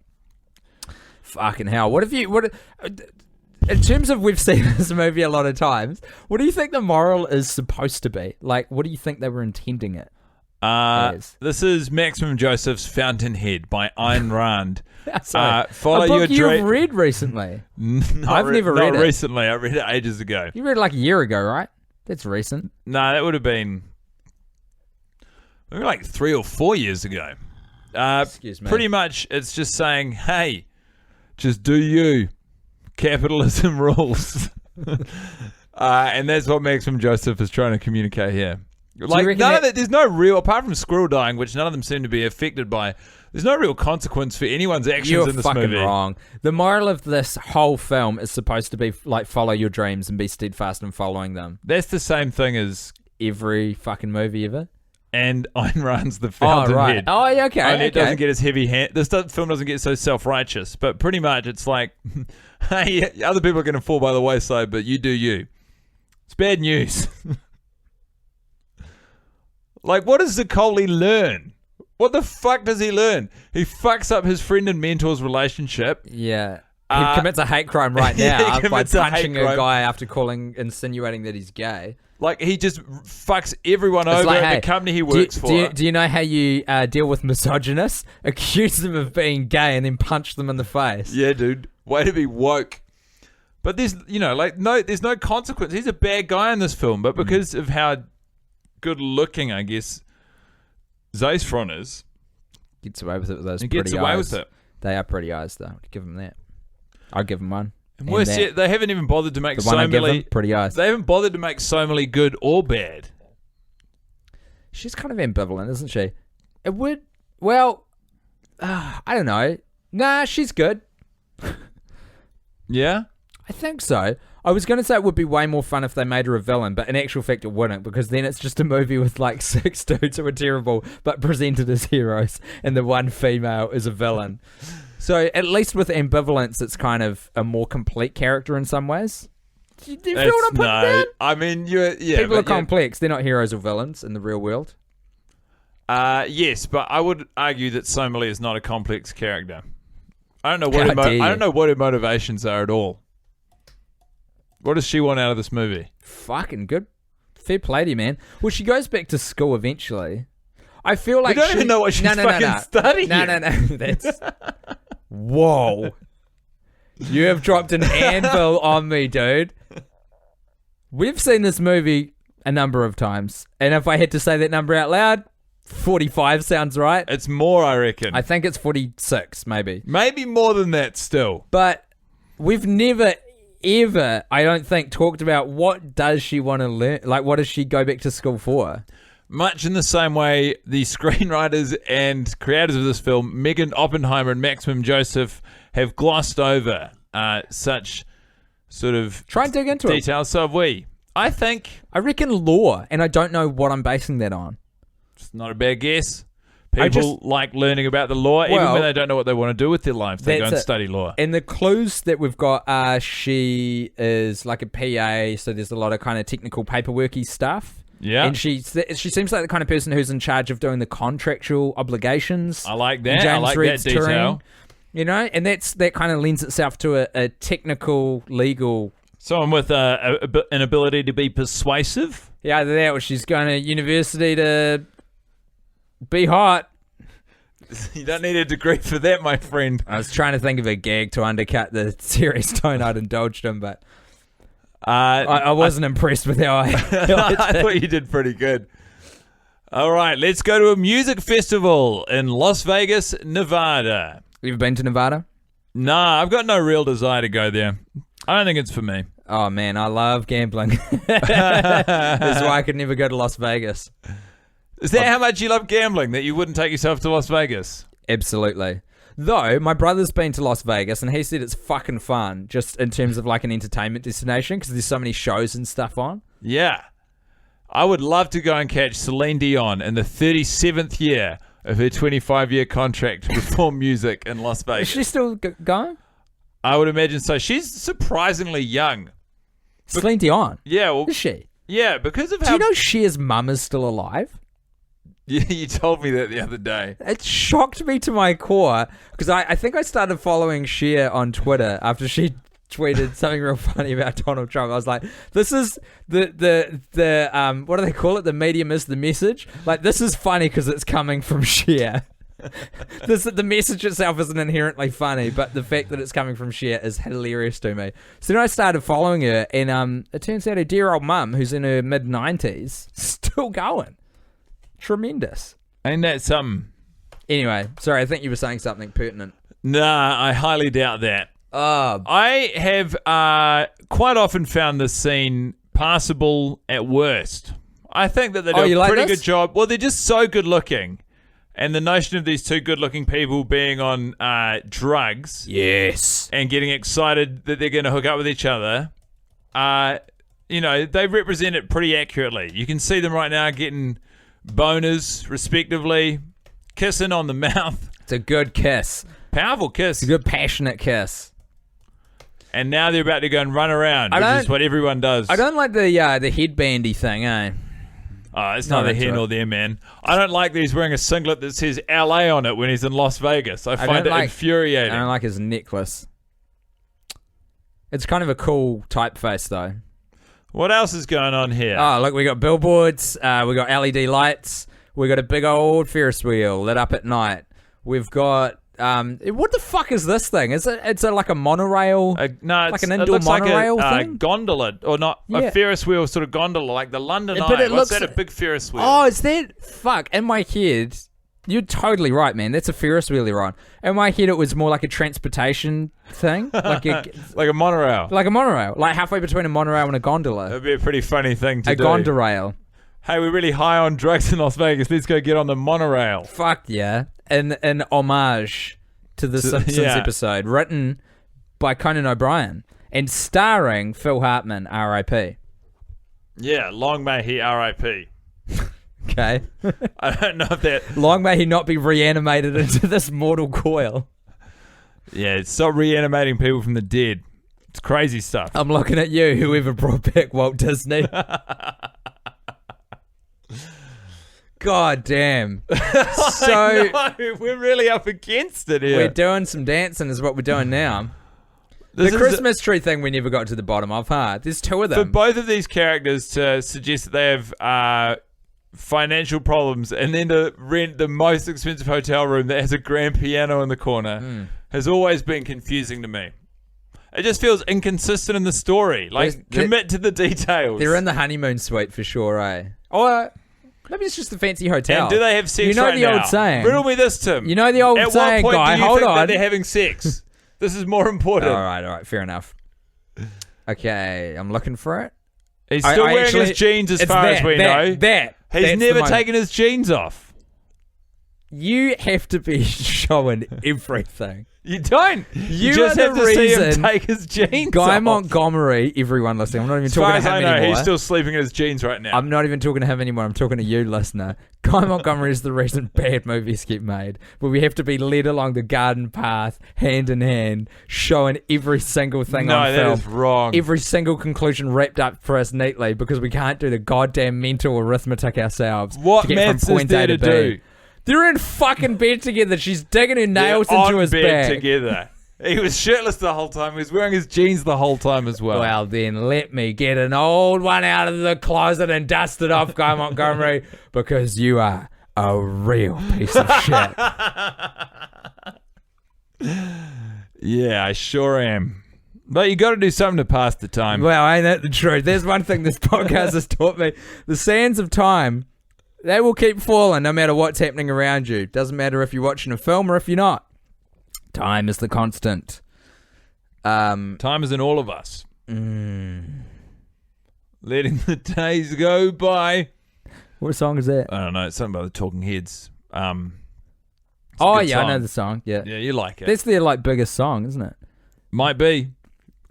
Speaker 3: Fucking hell. In terms of we've seen this movie a lot of times, what do you think the moral is supposed to be? Like, what do you think they were intending it? Yes.
Speaker 4: This is Maximum Joseph's Fountainhead by Ayn Rand.
Speaker 3: So,
Speaker 4: Follow
Speaker 3: a
Speaker 4: your
Speaker 3: book you've
Speaker 4: dream.
Speaker 3: read recently. I've never read it.
Speaker 4: Not recently. I read it ages ago.
Speaker 3: You read it like a year ago, right? That's recent.
Speaker 4: No, that would have been maybe like 3 or 4 years ago.
Speaker 3: Excuse me.
Speaker 4: Pretty much, it's just saying, hey, just do you. Capitalism rules. And that's what Maximum Joseph is trying to communicate here. Like,
Speaker 3: reckon
Speaker 4: none of
Speaker 3: that-
Speaker 4: that, there's no real, apart from Squirrel dying, which none of them seem to be affected by, there's no real consequence for anyone's actions
Speaker 3: You're
Speaker 4: in this
Speaker 3: fucking
Speaker 4: movie.
Speaker 3: wrong. The moral of this whole film is supposed to be like follow your dreams and be steadfast in following them.
Speaker 4: That's the same thing as,
Speaker 3: Every fucking movie ever.
Speaker 4: and Ayn Rand's The
Speaker 3: Oh
Speaker 4: Fountainhead.
Speaker 3: right. Oh yeah. Okay.
Speaker 4: Only it
Speaker 3: okay.
Speaker 4: doesn't get as heavy hand. Film doesn't get so self-righteous, but pretty much it's like, hey, other people are going to fall by the wayside, but you do you. It's bad news. Like, what does Zuccoli learn? What the fuck does he learn? He fucks up his friend and mentor's relationship.
Speaker 3: Yeah. He commits a hate crime right
Speaker 4: Yeah,
Speaker 3: now
Speaker 4: he
Speaker 3: by
Speaker 4: commits a hate
Speaker 3: punching a
Speaker 4: crime.
Speaker 3: guy after insinuating that he's gay.
Speaker 4: Like, he just fucks everyone
Speaker 3: It's
Speaker 4: over
Speaker 3: like,
Speaker 4: at
Speaker 3: hey,
Speaker 4: the company he works for.
Speaker 3: Do you know how you deal with misogynists? Accuse them of being gay and then punch them in the face.
Speaker 4: Yeah, dude. Way to be woke. But there's, there's no consequence. He's a bad guy in this film, but because of how good looking, I guess, Zaysfron is,
Speaker 3: Gets away with it with those
Speaker 4: he
Speaker 3: pretty
Speaker 4: gets away
Speaker 3: eyes.
Speaker 4: with it.
Speaker 3: They are pretty eyes, though. Give them that. I'll give them one.
Speaker 4: And
Speaker 3: And
Speaker 4: worse
Speaker 3: that.
Speaker 4: yet, they haven't even bothered to make
Speaker 3: The one I give them,
Speaker 4: Somali.
Speaker 3: pretty eyes.
Speaker 4: They haven't bothered to make Somali good or bad.
Speaker 3: She's kind of ambivalent, isn't she? It would... Well, I don't know. Nah, she's good.
Speaker 4: Yeah?
Speaker 3: I think so. I was going to say it would be way more fun if they made her a villain, but in actual fact it wouldn't, because then it's just a movie with like 6 dudes who are terrible but presented as heroes, and the one female is a villain. So at least with ambivalence, it's kind of a more complete character in some ways. Do you feel what I'm putting down?
Speaker 4: I mean,
Speaker 3: People are complex. They're not heroes or villains in the real world.
Speaker 4: Yes, but I would argue that Somali is not a complex character. I don't know
Speaker 3: How
Speaker 4: what
Speaker 3: dare you.
Speaker 4: I don't know what her motivations are at all. What does she want out of this movie?
Speaker 3: Fucking good. Fair play to you, man. Well, she goes back to school eventually. I feel like
Speaker 4: We don't even know what she's fucking studying.
Speaker 3: No. That's... Whoa. You have dropped an anvil on me, dude. We've seen this movie a number of times, and if I had to say that number out loud, 45 sounds right.
Speaker 4: It's more, I reckon.
Speaker 3: I think it's 46, maybe.
Speaker 4: Maybe more than that still.
Speaker 3: But we've never, ever, I don't think, talked about what does she want to learn. Like, what does she go back to school for?
Speaker 4: Much in the same way the screenwriters and creators of this film, Megan Oppenheimer and Maximum Joseph, have glossed over such sort of
Speaker 3: Try and dig into it.
Speaker 4: details. So have we. I think
Speaker 3: I reckon law, and I don't know what I'm basing that on.
Speaker 4: it's not a bad guess. People like learning about the law, even
Speaker 3: Well,
Speaker 4: when they don't know what they want to do with their lives. They go
Speaker 3: that's
Speaker 4: and
Speaker 3: it.
Speaker 4: study law.
Speaker 3: And the clues that we've got are she is like a PA, so there's a lot of kind of technical paperworky stuff.
Speaker 4: Yeah.
Speaker 3: And she seems like the kind of person who's in charge of doing the contractual obligations.
Speaker 4: I like
Speaker 3: in
Speaker 4: that. I
Speaker 3: James
Speaker 4: like
Speaker 3: Reed's
Speaker 4: that detail.
Speaker 3: touring, you know, and that kind of lends itself to a technical, legal.
Speaker 4: Someone with an ability to be persuasive.
Speaker 3: Yeah, either that or she's going to university to be hot.
Speaker 4: You don't need a degree for that, my friend.
Speaker 3: I was trying to think of a gag to undercut the serious tone I'd indulged in, but I wasn't impressed with how I
Speaker 4: I thought you did pretty good. All right, let's go to a music festival in Las Vegas, Nevada.
Speaker 3: You've been to Nevada?
Speaker 4: Nah, I've got no real desire to go there. I don't think it's for me.
Speaker 3: Oh man, I love gambling. That's why I could never go to Las Vegas.
Speaker 4: Is that how much you love gambling, that you wouldn't take yourself to Las Vegas?
Speaker 3: Absolutely. Though, my brother's been to Las Vegas and he said it's fucking fun, just in terms of like an entertainment destination, because there's so many shows and stuff on.
Speaker 4: Yeah. I would love to go and catch Celine Dion in the 37th year of her 25-year contract to perform music in Las
Speaker 3: Is
Speaker 4: Vegas.
Speaker 3: she still going?
Speaker 4: I would imagine so. She's surprisingly young.
Speaker 3: Celine Dion?
Speaker 4: Yeah, well,
Speaker 3: Is she?
Speaker 4: yeah, because of
Speaker 3: Do
Speaker 4: how...
Speaker 3: you know Cher's mum is still alive?
Speaker 4: Yeah, you told me that the other day.
Speaker 3: It shocked me to my core, because I think I started following Cher on Twitter after she tweeted something real funny about Donald Trump. I was like, this is the what do they call it? The medium is the message. Like, this is funny because it's coming from Cher. The message itself isn't inherently funny, but the fact that it's coming from Cher is hilarious to me. So then I started following her, and it turns out her dear old mum, who's in her mid-90s, still going. Tremendous.
Speaker 4: Ain't that something?
Speaker 3: Anyway, sorry, I think you were saying something pertinent.
Speaker 4: Nah, I highly doubt that. I have quite often found this scene passable at worst. I think that they do
Speaker 3: you
Speaker 4: a
Speaker 3: like
Speaker 4: pretty
Speaker 3: this?
Speaker 4: good job. Well, they're just so good looking. And the notion of these two good looking people being on drugs
Speaker 3: Yes.
Speaker 4: and getting excited that they're going to hook up with each other, you know, they represent it pretty accurately. You can see them right now getting boners, respectively, kissing on the mouth.
Speaker 3: It's a good kiss.
Speaker 4: Powerful kiss.
Speaker 3: It's a good passionate kiss.
Speaker 4: And now they're about to go and run around,
Speaker 3: I
Speaker 4: which
Speaker 3: don't-
Speaker 4: is what everyone does.
Speaker 3: I don't like the headbandy thing, eh?
Speaker 4: Oh, it's
Speaker 3: No,
Speaker 4: neither
Speaker 3: that's
Speaker 4: here
Speaker 3: right.
Speaker 4: nor there, man. I don't like that he's wearing a singlet that says LA on it when he's in Las Vegas. I find it infuriating.
Speaker 3: I don't like his necklace. It's kind of a cool typeface, though.
Speaker 4: What else is going on here?
Speaker 3: Oh, look, we got billboards. We got LED lights. We got a big old Ferris wheel lit up at night. We've got what the fuck is this thing? It's like a monorail?
Speaker 4: No,
Speaker 3: like an
Speaker 4: it
Speaker 3: indoor
Speaker 4: looks like
Speaker 3: monorail
Speaker 4: a
Speaker 3: thing?
Speaker 4: gondola, or not
Speaker 3: Yeah.
Speaker 4: a Ferris wheel sort of gondola, like the London
Speaker 3: But
Speaker 4: Eye.
Speaker 3: it
Speaker 4: What's
Speaker 3: looks-
Speaker 4: that? A big Ferris wheel.
Speaker 3: Oh, is that... Fuck, in my head... You're totally right, man. That's a Ferris wheel you're on. In my head, it was more like a transportation thing. Like
Speaker 4: like a monorail.
Speaker 3: a monorail. Like halfway between a monorail and a gondola.
Speaker 4: That'd be a pretty funny thing to
Speaker 3: A
Speaker 4: do.
Speaker 3: gondorail.
Speaker 4: hey, we're really high on drugs in Las Vegas. Let's go get on the monorail.
Speaker 3: Fuck yeah. In homage to the Simpsons
Speaker 4: yeah.
Speaker 3: episode, written by Conan O'Brien and starring Phil Hartman, R.I.P.
Speaker 4: Yeah, long may he R.I.P.
Speaker 3: Okay.
Speaker 4: I don't know if that...
Speaker 3: Long may he not be reanimated into this mortal coil.
Speaker 4: Yeah, stop reanimating people from the dead. It's crazy stuff.
Speaker 3: I'm looking at you, whoever brought back Walt Disney. God damn. So
Speaker 4: I know, we're really up against it here.
Speaker 3: we're doing some dancing is what we're doing now.
Speaker 4: This
Speaker 3: The
Speaker 4: is
Speaker 3: Christmas tree thing we never got to the bottom of, huh? There's two of
Speaker 4: for
Speaker 3: them.
Speaker 4: both of these characters to suggest that they have financial problems and then to rent the most expensive hotel room that has a grand piano in the corner has always been confusing to me. It just feels inconsistent in the story. Like, commit to the details.
Speaker 3: They're in the honeymoon suite for sure, eh? Or maybe it's just a fancy hotel.
Speaker 4: And do they have sex
Speaker 3: You know
Speaker 4: right
Speaker 3: the
Speaker 4: now?
Speaker 3: old saying.
Speaker 4: Riddle me this, Tim.
Speaker 3: You know the old
Speaker 4: At
Speaker 3: saying,
Speaker 4: what point
Speaker 3: guy.
Speaker 4: do you
Speaker 3: Hold
Speaker 4: think
Speaker 3: on.
Speaker 4: that they're having sex? This is more important.
Speaker 3: All right, fair enough. Okay, I'm looking for it.
Speaker 4: He's still wearing
Speaker 3: actually-
Speaker 4: his jeans as
Speaker 3: it's
Speaker 4: far as we know.
Speaker 3: That's
Speaker 4: He's
Speaker 3: the
Speaker 4: never
Speaker 3: moment.
Speaker 4: taken his jeans off.
Speaker 3: You have to be showing everything.
Speaker 4: You don't.
Speaker 3: You
Speaker 4: just
Speaker 3: are
Speaker 4: have
Speaker 3: the
Speaker 4: to see him
Speaker 3: reason
Speaker 4: take his jeans
Speaker 3: Guy
Speaker 4: off.
Speaker 3: Montgomery, everyone listening. I'm not even
Speaker 4: As far
Speaker 3: talking
Speaker 4: as
Speaker 3: to him
Speaker 4: I know,
Speaker 3: anymore.
Speaker 4: he's still sleeping in his jeans right now.
Speaker 3: I'm not even talking to him anymore. I'm talking to you, listener. Guy Montgomery is the reason bad movies get made. But we have to be led along the garden path, hand in hand, showing every single thing on
Speaker 4: that
Speaker 3: film.
Speaker 4: is wrong.
Speaker 3: Every single conclusion wrapped up for us neatly because we can't do the goddamn mental arithmetic ourselves.
Speaker 4: What
Speaker 3: to get
Speaker 4: maths
Speaker 3: from
Speaker 4: is
Speaker 3: point
Speaker 4: there
Speaker 3: A
Speaker 4: to
Speaker 3: B.
Speaker 4: do?
Speaker 3: They're in fucking bed together. She's digging her nails
Speaker 4: They're
Speaker 3: into
Speaker 4: on
Speaker 3: his
Speaker 4: bed
Speaker 3: back.
Speaker 4: together. He was shirtless the whole time. He was wearing his jeans the whole time as well.
Speaker 3: Well, then let me get an old one out of the closet and dust it off, Guy Montgomery, because you are a real piece of shit.
Speaker 4: Yeah, I sure am. But you got to do something to pass the time.
Speaker 3: Well, ain't that the truth? There's one thing this podcast has taught me. The sands of time, they will keep falling no matter what's happening around you. Doesn't matter if you're watching a film or if you're not. Time is the constant.
Speaker 4: Time is in all of us.
Speaker 3: Mm.
Speaker 4: Letting the days go by.
Speaker 3: What song is that?
Speaker 4: I don't know. It's something about the Talking Heads. It's a
Speaker 3: Oh,
Speaker 4: good
Speaker 3: yeah, I
Speaker 4: song.
Speaker 3: know the song. Yeah.
Speaker 4: Yeah, you like it.
Speaker 3: That's their, biggest song, isn't it?
Speaker 4: Might be.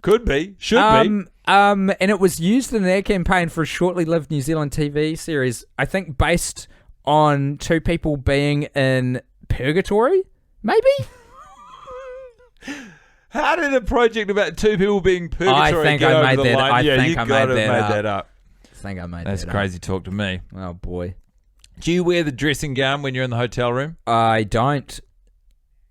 Speaker 4: Could be. Should be.
Speaker 3: And it was used in their campaign for a shortly lived New Zealand TV series, I think based on two people being in purgatory, maybe?
Speaker 4: How did a project about two people being purgatory
Speaker 3: think
Speaker 4: get
Speaker 3: I
Speaker 4: over
Speaker 3: made
Speaker 4: the
Speaker 3: that-
Speaker 4: line?
Speaker 3: I
Speaker 4: Yeah,
Speaker 3: think
Speaker 4: you
Speaker 3: I
Speaker 4: gotta
Speaker 3: made
Speaker 4: have
Speaker 3: that
Speaker 4: made
Speaker 3: up.
Speaker 4: that up.
Speaker 3: I think I made
Speaker 4: That's
Speaker 3: that
Speaker 4: crazy talk to me.
Speaker 3: up. Oh, boy.
Speaker 4: Do you wear the dressing gown when you're in the hotel room?
Speaker 3: I don't.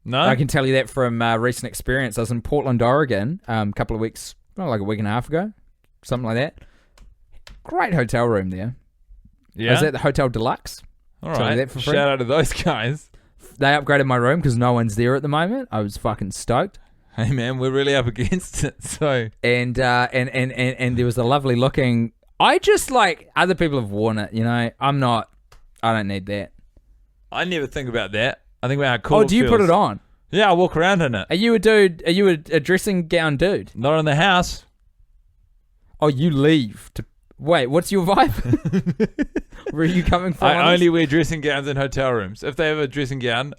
Speaker 4: No?
Speaker 3: I can tell you that from recent experience. I was in Portland, Oregon a couple of weeks, like a week and a half ago, something like that. Great hotel room there.
Speaker 4: Yeah?
Speaker 3: I was at the Hotel Deluxe.
Speaker 4: All
Speaker 3: tell you
Speaker 4: right.
Speaker 3: that for free.
Speaker 4: Shout out to those guys.
Speaker 3: They upgraded my room because no one's there at the moment. I was fucking stoked.
Speaker 4: Hey, man, we're really up against it, so...
Speaker 3: And there was a lovely looking. I just other people have worn it. You know, I'm not. I don't need that.
Speaker 4: I never think about that. I think about how cool
Speaker 3: Oh, do you put it on?
Speaker 4: Yeah, I walk around in it.
Speaker 3: Are you a dude? Are you a dressing gown dude?
Speaker 4: Not in the house.
Speaker 3: Oh, you leave to. Wait, what's your vibe? Where are you coming from?
Speaker 4: I only wear dressing gowns in hotel rooms. If they have a dressing gown,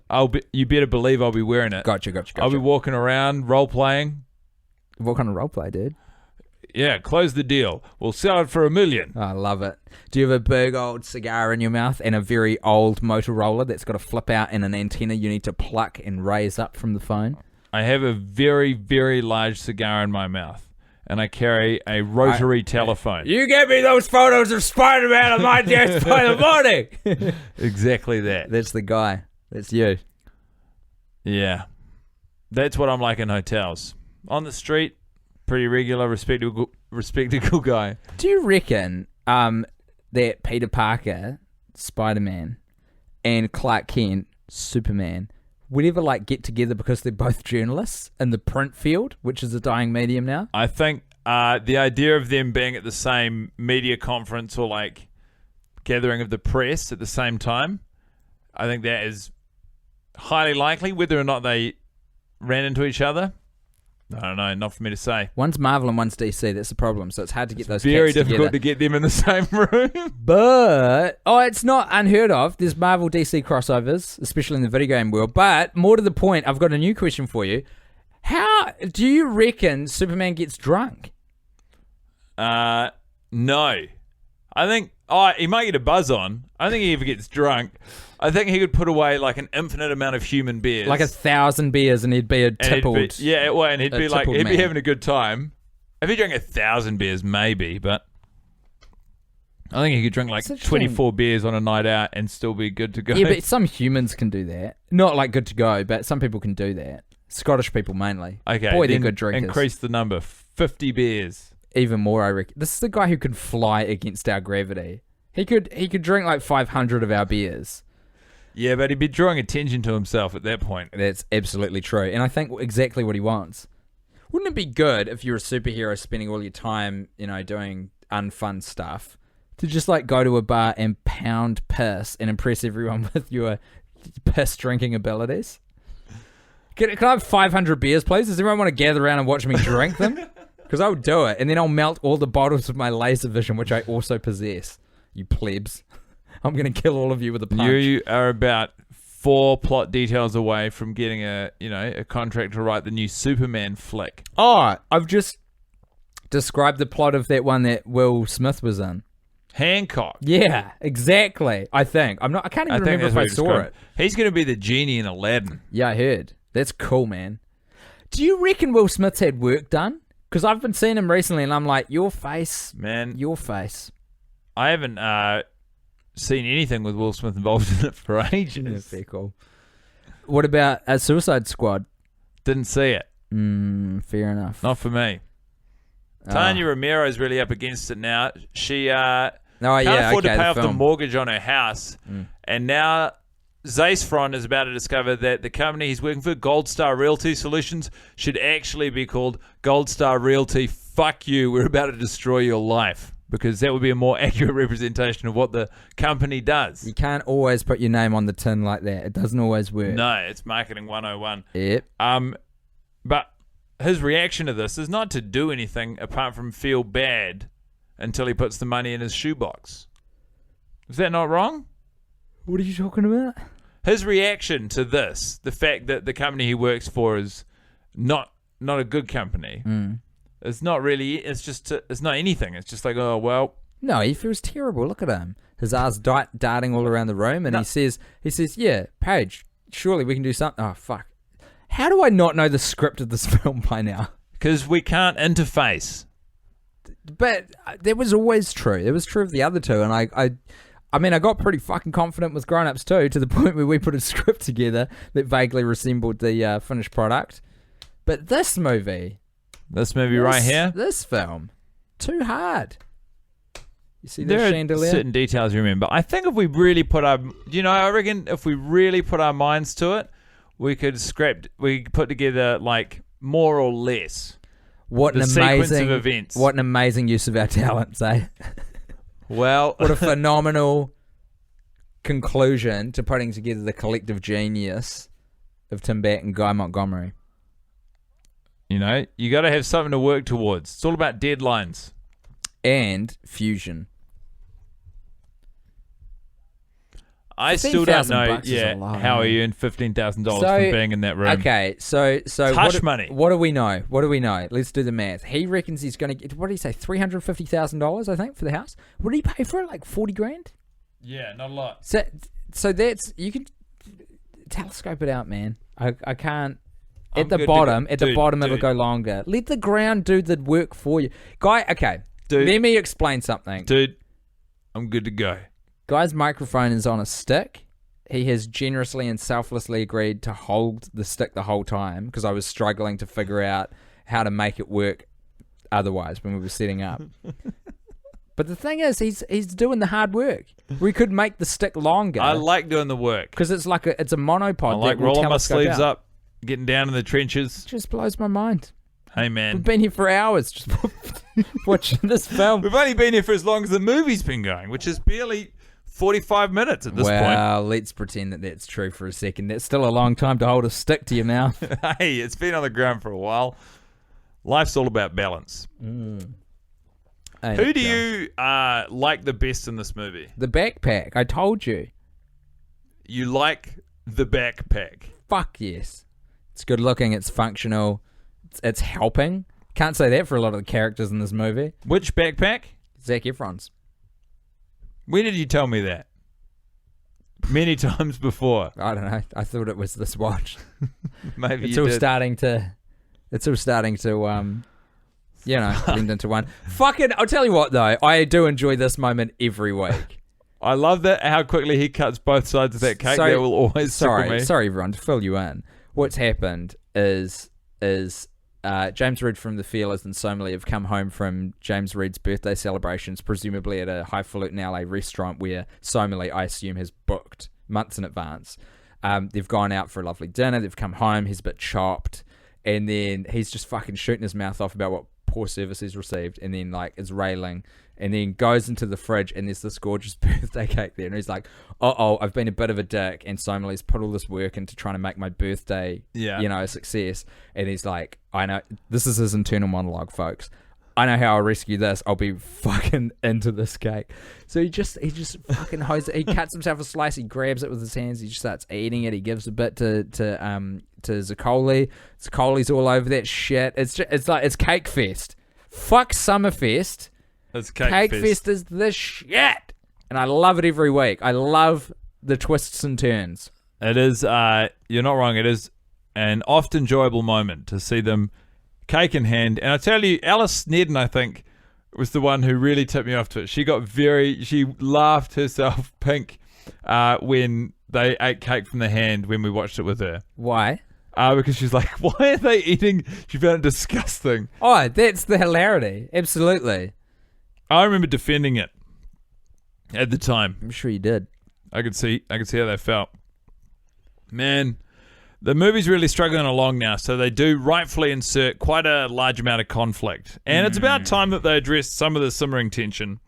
Speaker 4: you better believe I'll be wearing it.
Speaker 3: Gotcha.
Speaker 4: I'll be walking around, role-playing.
Speaker 3: What kind of roleplay, dude?
Speaker 4: Yeah, close the deal. We'll sell it for $1 million.
Speaker 3: Oh, I love it. Do you have a big old cigar in your mouth and a very old Motorola that's got a flip out and an antenna you need to pluck and raise up from the phone?
Speaker 4: I have a very, very large cigar in my mouth, and I carry a rotary telephone.
Speaker 3: You get me those photos of Spider-Man on my desk by the morning.
Speaker 4: Exactly that.
Speaker 3: That's the guy. That's you.
Speaker 4: Yeah. That's what I'm like in hotels. On the street, pretty regular, respectable guy.
Speaker 3: Do you reckon that Peter Parker, Spider-Man, and Clark Kent, Superman, would ever get together because they're both journalists in the print field, which is a dying medium now?
Speaker 4: I think the idea of them being at the same media conference or gathering of the press at the same time, I think that is highly likely. Whether or not they ran into each other, I don't know. Not for me to say.
Speaker 3: One's Marvel and one's DC. That's the problem. So it's hard to get those
Speaker 4: Very
Speaker 3: cats
Speaker 4: difficult
Speaker 3: together.
Speaker 4: to get them in the same room.
Speaker 3: But it's not unheard of. There's Marvel DC crossovers, especially in the video game world. But more to the point, I've got a new question for you. How do you reckon Superman gets drunk?
Speaker 4: No. I think he might get a buzz on. I don't think he ever gets drunk. I think he could put away like an infinite amount of human beers.
Speaker 3: Like 1,000 beers and he'd be a
Speaker 4: And
Speaker 3: tippled.
Speaker 4: and he'd be like,
Speaker 3: tippled
Speaker 4: he'd be
Speaker 3: man.
Speaker 4: having a good time. If he drank 1,000 beers, maybe, but I think he could drink like
Speaker 3: It's
Speaker 4: 24 beers on a night out and still be good to go.
Speaker 3: Yeah, but some humans can do that. Not like good to go, but some people can do that. Scottish people mainly.
Speaker 4: Okay,
Speaker 3: Boy, they're
Speaker 4: then
Speaker 3: good drinkers.
Speaker 4: increase the number. 50 beers.
Speaker 3: Even more, I reckon. This is the guy who could fly against our gravity. He could drink like 500 of our beers.
Speaker 4: Yeah, but he'd be drawing attention to himself at that point.
Speaker 3: That's absolutely true. And I think exactly what he wants. Wouldn't it be good if you're a superhero spending all your time, doing unfun stuff, to just like go to a bar and pound piss and impress everyone with your piss drinking abilities? Can I have 500 beers, please? Does everyone want to gather around and watch me drink them? Because I would do it. And then I'll melt all the bottles with my laser vision, which I also possess. You plebs. I'm going to kill all of you with a punch.
Speaker 4: You are about 4 plot details away from getting a contract to write the new Superman flick.
Speaker 3: Oh, I've just described the plot of that one that Will Smith was in.
Speaker 4: Hancock.
Speaker 3: Yeah, exactly. I can't even remember if I saw it.
Speaker 4: He's going to be the genie in Aladdin.
Speaker 3: Yeah, I heard. That's cool, man. Do you reckon Will Smith's had work done? Because I've been seeing him recently and I'm like, your face.
Speaker 4: Man.
Speaker 3: Your face.
Speaker 4: I haven't seen anything with Will Smith involved in it for ages.
Speaker 3: Yeah, very cool. What about a Suicide Squad?
Speaker 4: Didn't see it.
Speaker 3: Fair enough.
Speaker 4: Not for me. Tanya Romero's really up against it now. She can't afford to pay off the mortgage on her house. And now Zace is about to discover that the company he's working for, Gold Star Realty Solutions, should actually be called Gold Star Realty. Fuck you. We're about to destroy your life. Because that would be a more accurate representation of what the company does.
Speaker 3: You can't always put your name on the tin like that. It doesn't always work.
Speaker 4: No, it's marketing 101.
Speaker 3: Yep.
Speaker 4: But his reaction to this is not to do anything apart from feel bad until he puts the money in his shoebox. Is that not wrong?
Speaker 3: What are you talking about?
Speaker 4: His reaction to this, the fact that the company he works for is not a good company, it's not really, it's not anything. It's just like, oh, well.
Speaker 3: No, he feels terrible. Look at him. His ass darting all around the room, and he says, yeah, Paige, surely we can do something. Oh, fuck. How do I not know the script of this film by now?
Speaker 4: Because we can't interface.
Speaker 3: But that was always true. It was true of the other two, and I got pretty fucking confident with Grown Ups too, to the point where we put a script together that vaguely resembled the finished product. But this movie
Speaker 4: right here,
Speaker 3: this film, too hard. You see
Speaker 4: there
Speaker 3: the
Speaker 4: are
Speaker 3: chandelier?
Speaker 4: certain details you remember. I think if we really put I reckon if we really put our minds to it, we could put together like more or less
Speaker 3: What
Speaker 4: the
Speaker 3: an
Speaker 4: sequence
Speaker 3: amazing
Speaker 4: of events.
Speaker 3: What an amazing use of our talents, eh?
Speaker 4: Well,
Speaker 3: What a phenomenal conclusion to putting together the collective genius of Tim Batt and Guy Montgomery.
Speaker 4: you got to have something to work towards. It's all about deadlines.
Speaker 3: And fusion.
Speaker 4: I still don't know.
Speaker 3: $15,000 is a lot,
Speaker 4: how
Speaker 3: man.
Speaker 4: he earned $15,000 from being in that room.
Speaker 3: Okay, so
Speaker 4: Hush money.
Speaker 3: What do we know? Let's do the math. He reckons he's going to get, what did he say, $350,000, I think, for the house? What did he pay for it? Like 40 grand?
Speaker 4: Yeah, not a lot.
Speaker 3: So that's, you can telescope it out, man. I can't.
Speaker 4: I'm
Speaker 3: At the
Speaker 4: good to
Speaker 3: bottom,
Speaker 4: go.
Speaker 3: at the
Speaker 4: Dude,
Speaker 3: bottom, it'll
Speaker 4: dude.
Speaker 3: go longer. Let the ground do the work for you, guy. Okay,
Speaker 4: Dude.
Speaker 3: let me explain something.
Speaker 4: Dude, I'm good to go.
Speaker 3: Guy's microphone is on a stick. He has generously and selflessly agreed to hold the stick the whole time because I was struggling to figure out how to make it work otherwise when we were setting up. But the thing is, he's doing the hard work. We could make the stick longer.
Speaker 4: I like doing the work.
Speaker 3: Because it's like it's a monopod.
Speaker 4: I like
Speaker 3: that will
Speaker 4: rolling my
Speaker 3: telescope
Speaker 4: sleeves
Speaker 3: out.
Speaker 4: up, getting down in the trenches.
Speaker 3: It just blows my mind.
Speaker 4: Hey,
Speaker 3: We've
Speaker 4: man.
Speaker 3: been here for hours just watching this film.
Speaker 4: We've only been here for as long as the movie's been going, which is barely 45 minutes at this
Speaker 3: Well, let's pretend that that's true for a second. That's still a long time to hold a stick to your mouth.
Speaker 4: point. Hey, it's been on the ground for a while. Life's all about balance.
Speaker 3: Ain't
Speaker 4: Who
Speaker 3: it,
Speaker 4: do
Speaker 3: John?
Speaker 4: you like the best in this movie?
Speaker 3: The backpack. I told you.
Speaker 4: You like the backpack.
Speaker 3: Fuck yes. It's good looking. It's functional. It's helping. Can't say that for a lot of the characters in this movie.
Speaker 4: Which backpack?
Speaker 3: Zac Efron's.
Speaker 4: When did you tell me that? Many times before.
Speaker 3: I don't know. I thought it was this watch.
Speaker 4: Maybe
Speaker 3: It's
Speaker 4: you
Speaker 3: all
Speaker 4: did.
Speaker 3: starting to. It's all starting to. Blend into one. Fucking. I'll tell you what though. I do enjoy this moment every week.
Speaker 4: I love that how quickly he cuts both sides of that cake. That will always tickle me.
Speaker 3: Sorry, everyone, to fill you in. What's happened is James Reed from The Feelers and Somali have come home from James Reed's birthday celebrations, presumably at a highfalutin LA restaurant where Somali, I assume, has booked months in advance. They've gone out for a lovely dinner. They've come home. He's a bit chopped, and then he's just fucking shooting his mouth off about what poor service he's received, and then like is railing, and then goes into the fridge, and there's this gorgeous birthday cake there, and he's like, I've been a bit of a dick, and Somali's put all this work into trying to make my birthday a success, and he's like, I know, this is his internal monologue, folks, I know how I'll rescue this. I'll be fucking into this cake. So he just fucking hoses it. He cuts himself a slice. He grabs it with his hands. He just starts eating it. He gives a bit to Zaccoli. Zaccoli's all over that shit. It's Cake Fest. Fuck Summerfest.
Speaker 4: It's
Speaker 3: Cake Fest is the shit, and I love it every week. I love the twists and turns.
Speaker 4: It is. You're not wrong. It is an oft enjoyable moment to see them cake in hand. And I tell you, Alice Snedden, I think, was the one who really tipped me off to it. She laughed herself pink when they ate cake from the hand when we watched it with her.
Speaker 3: Why?
Speaker 4: Because she's like, why are they eating? She found it disgusting.
Speaker 3: Oh, that's the hilarity. Absolutely.
Speaker 4: I remember defending it at the time.
Speaker 3: I'm sure you did.
Speaker 4: I could see how they felt. Man, the movie's really struggling along now, so they do rightfully insert quite a large amount of conflict. And it's about time that they address some of the simmering tension.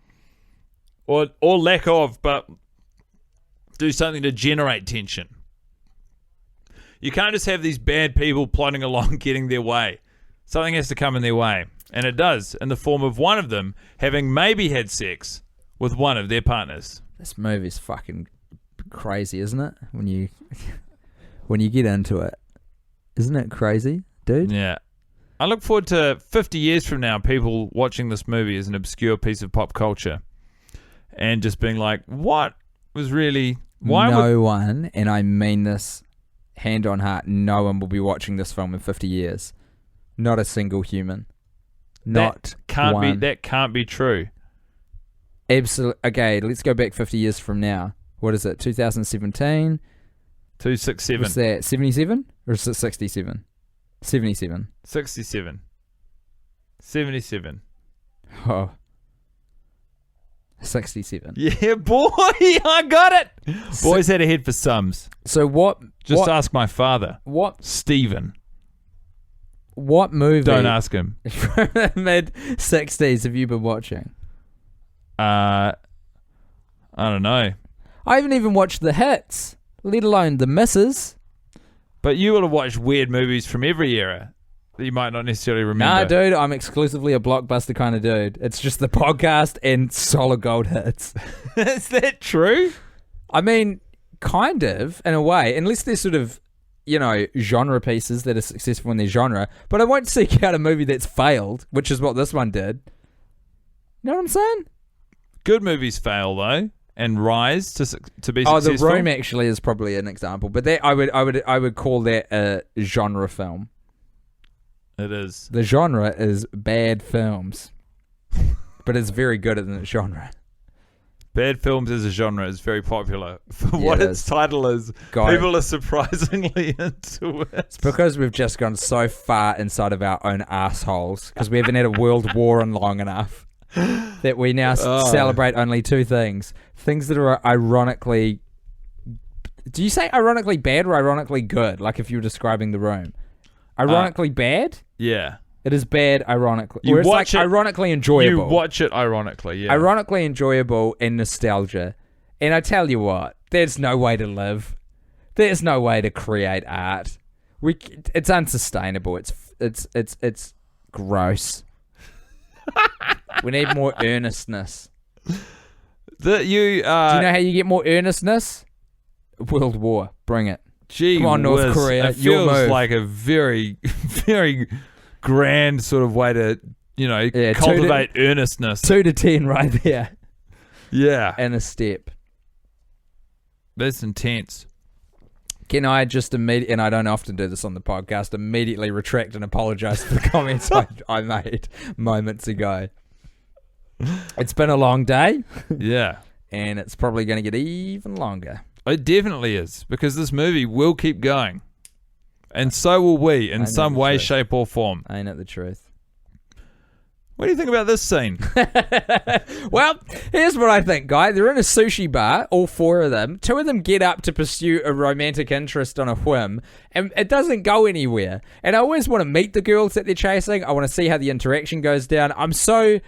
Speaker 4: Or lack of, but do something to generate tension. You can't just have these bad people plodding along getting their way. Something has to come in their way. And it does, in the form of one of them having maybe had sex with one of their partners.
Speaker 3: This movie's fucking crazy, isn't it? When you get into it. Isn't it crazy, dude?
Speaker 4: Yeah. I look forward to 50 years from now, people watching this movie as an obscure piece of pop culture and just being like, what was really... No
Speaker 3: one, and I mean this hand on heart, no one will be watching this film in 50 years. Not a single human. That
Speaker 4: can't be true.
Speaker 3: Absolutely. Okay, let's go back 50 years from now. What is it? 2017?
Speaker 4: 267.
Speaker 3: What's that? 77? Or is it 67? 77.
Speaker 4: 67. 77.
Speaker 3: Oh. 67.
Speaker 4: Yeah, boy, I got it. Boys had a head for sums.
Speaker 3: So what?
Speaker 4: Just ask my father.
Speaker 3: What?
Speaker 4: Stephen.
Speaker 3: What movie?
Speaker 4: Don't ask him.
Speaker 3: From the mid 60s have you been watching?
Speaker 4: I don't know.
Speaker 3: I haven't even watched the hits, let alone the misses.
Speaker 4: But you will have watched weird movies from every era that you might not necessarily remember.
Speaker 3: Nah, dude, I'm exclusively a blockbuster kind of dude. It's just the podcast and solid gold hits.
Speaker 4: Is that true?
Speaker 3: I mean, kind of, in a way, unless they're sort of, genre pieces that are successful in their genre. But I won't seek out a movie that's failed, which is what this one did. You know what I'm saying?
Speaker 4: Good movies fail though, and rise to be
Speaker 3: successful.
Speaker 4: successful.
Speaker 3: The Room actually is probably an example, but that I would call that a genre film.
Speaker 4: It is.
Speaker 3: The genre is bad films, but it's very good in the genre.
Speaker 4: Bad films as a genre is very popular. For what its title is, people are surprisingly into it.
Speaker 3: It's because we've just gone so far inside of our own assholes because we haven't had a world war in long enough that we now celebrate only two things. Things that are ironically... Do you say ironically bad or ironically good? Like if you were describing The Room. Ironically bad?
Speaker 4: Yeah.
Speaker 3: It is bad ironically.
Speaker 4: You
Speaker 3: or it's
Speaker 4: watch
Speaker 3: like
Speaker 4: it,
Speaker 3: ironically enjoyable.
Speaker 4: You watch it ironically, yeah.
Speaker 3: Ironically enjoyable and nostalgia. And I tell you what, there's no way to live. There's no way to create art. It's unsustainable. It's Gross. We need more earnestness.
Speaker 4: Do you
Speaker 3: Do you know how you get more earnestness? World War. Bring it.
Speaker 4: Gee
Speaker 3: Come on, North
Speaker 4: whiz,
Speaker 3: Korea,
Speaker 4: it
Speaker 3: your
Speaker 4: feels
Speaker 3: move.
Speaker 4: like a very, very grand sort of way to,
Speaker 3: Yeah,
Speaker 4: cultivate earnestness.
Speaker 3: 2 to 10 right there.
Speaker 4: Yeah,
Speaker 3: And a step.
Speaker 4: that's intense.
Speaker 3: Can I just immediately, and I don't often do this on the podcast, immediately retract and apologize for the comments I made moments ago. It's been a long day,
Speaker 4: Yeah,
Speaker 3: and it's probably going to get even longer.
Speaker 4: it definitely is, because this movie will keep going. And so will we, in
Speaker 3: I know
Speaker 4: some
Speaker 3: the
Speaker 4: way,
Speaker 3: truth.
Speaker 4: shape, or form.
Speaker 3: Ain't it the truth?
Speaker 4: What do you think about this scene?
Speaker 3: Well, here's what I think, Guy. They're in a sushi bar, all 4 of them. 2 of them get up to pursue a romantic interest on a whim, and it doesn't go anywhere. And I always want to meet the girls that they're chasing. I want to see how the interaction goes down. I'm so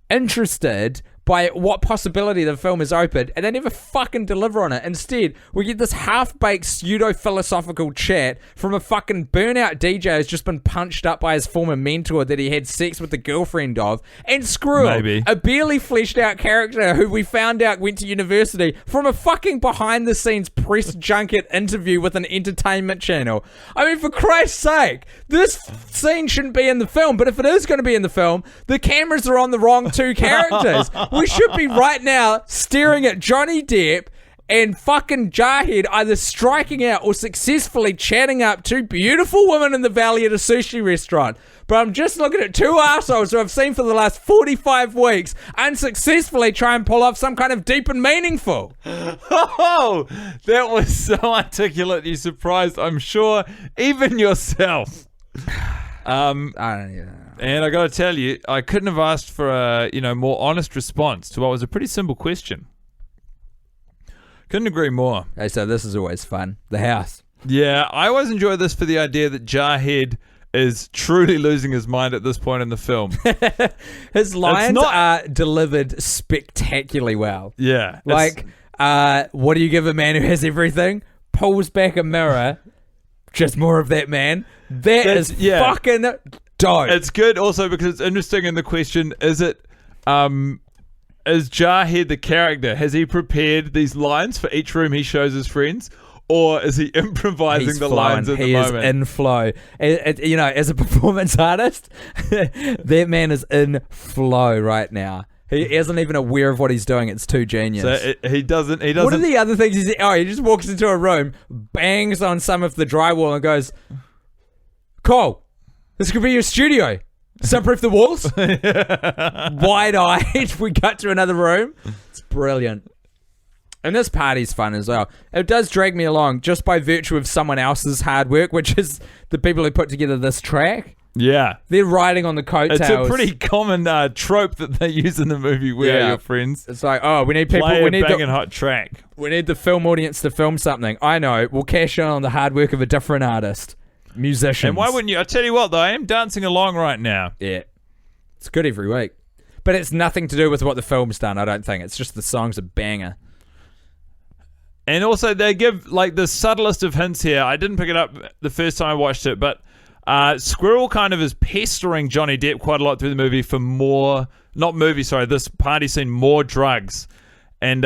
Speaker 3: interested by what possibility the film has opened, and they never fucking deliver on it. Instead, we get this half-baked pseudo-philosophical chat from a fucking burnout DJ who's just been punched up by his former mentor that he had sex with the girlfriend of, and screw
Speaker 4: Maybe.
Speaker 3: it, a barely fleshed out character who we found out went to university from a fucking behind-the-scenes press junket interview with an entertainment channel. I mean, for Christ's sake, this scene shouldn't be in the film, but if it is going to be in the film, the cameras are on the wrong 2 characters. We should be right now staring at Johnny Depp and fucking Jarhead either striking out or successfully chatting up 2 beautiful women in the valley at a sushi restaurant. But I'm just looking at 2 assholes who I've seen for the last 45 weeks unsuccessfully try and pull off some kind of deep and meaningful.
Speaker 4: Oh, that was so articulate. You surprised, I'm sure, even yourself.
Speaker 3: I don't know.
Speaker 4: And I got to tell you, I couldn't have asked for a more honest response to what was a pretty simple question. Couldn't agree more.
Speaker 3: Hey, so this is always fun. The house.
Speaker 4: Yeah, I always enjoy this for the idea that Jarhead is truly losing his mind at this point in the film.
Speaker 3: His lines
Speaker 4: not-
Speaker 3: are delivered spectacularally well.
Speaker 4: Yeah.
Speaker 3: Like, what do you give a man who has everything? Pulls back a mirror. Just more of that, man. That's fucking dope.
Speaker 4: It's good also because it's interesting in the question, is Jarhead the character? Has he prepared these lines for each room he shows his friends? Or is he improvising
Speaker 3: He's
Speaker 4: the
Speaker 3: flowing.
Speaker 4: lines at
Speaker 3: he
Speaker 4: the
Speaker 3: is
Speaker 4: moment?
Speaker 3: in flow. As a performance artist, that man is in flow right now. He isn't even aware of what he's doing. It's too genius.
Speaker 4: So he doesn't.
Speaker 3: What are the other things he just walks into a room, bangs on some of the drywall and goes, Cole, this could be your studio. Sunproof the walls. Wide-eyed. We cut to another room. It's brilliant. And this party's fun as well. It does drag me along just by virtue of someone else's hard work, which is the people who put together this track.
Speaker 4: Yeah.
Speaker 3: They're riding on the coattails.
Speaker 4: It's a pretty common trope that they use in the movie We Are Your Friends.
Speaker 3: It's like, oh, we need people.
Speaker 4: Play
Speaker 3: We
Speaker 4: a
Speaker 3: need
Speaker 4: banging hot track.
Speaker 3: we need the film audience to film something. I know. We'll cash in on the hard work of a different artist. Musicians.
Speaker 4: And why wouldn't you? I tell you what, though, I am dancing along right now.
Speaker 3: Yeah. It's good every week. But it's nothing to do with what the film's done, I don't think. It's just the song's a banger.
Speaker 4: And also, they give like the subtlest of hints here. I didn't pick it up the first time I watched it, but Squirrel kind of is pestering Johnny Depp quite a lot through the movie for more, this party scene, more drugs. And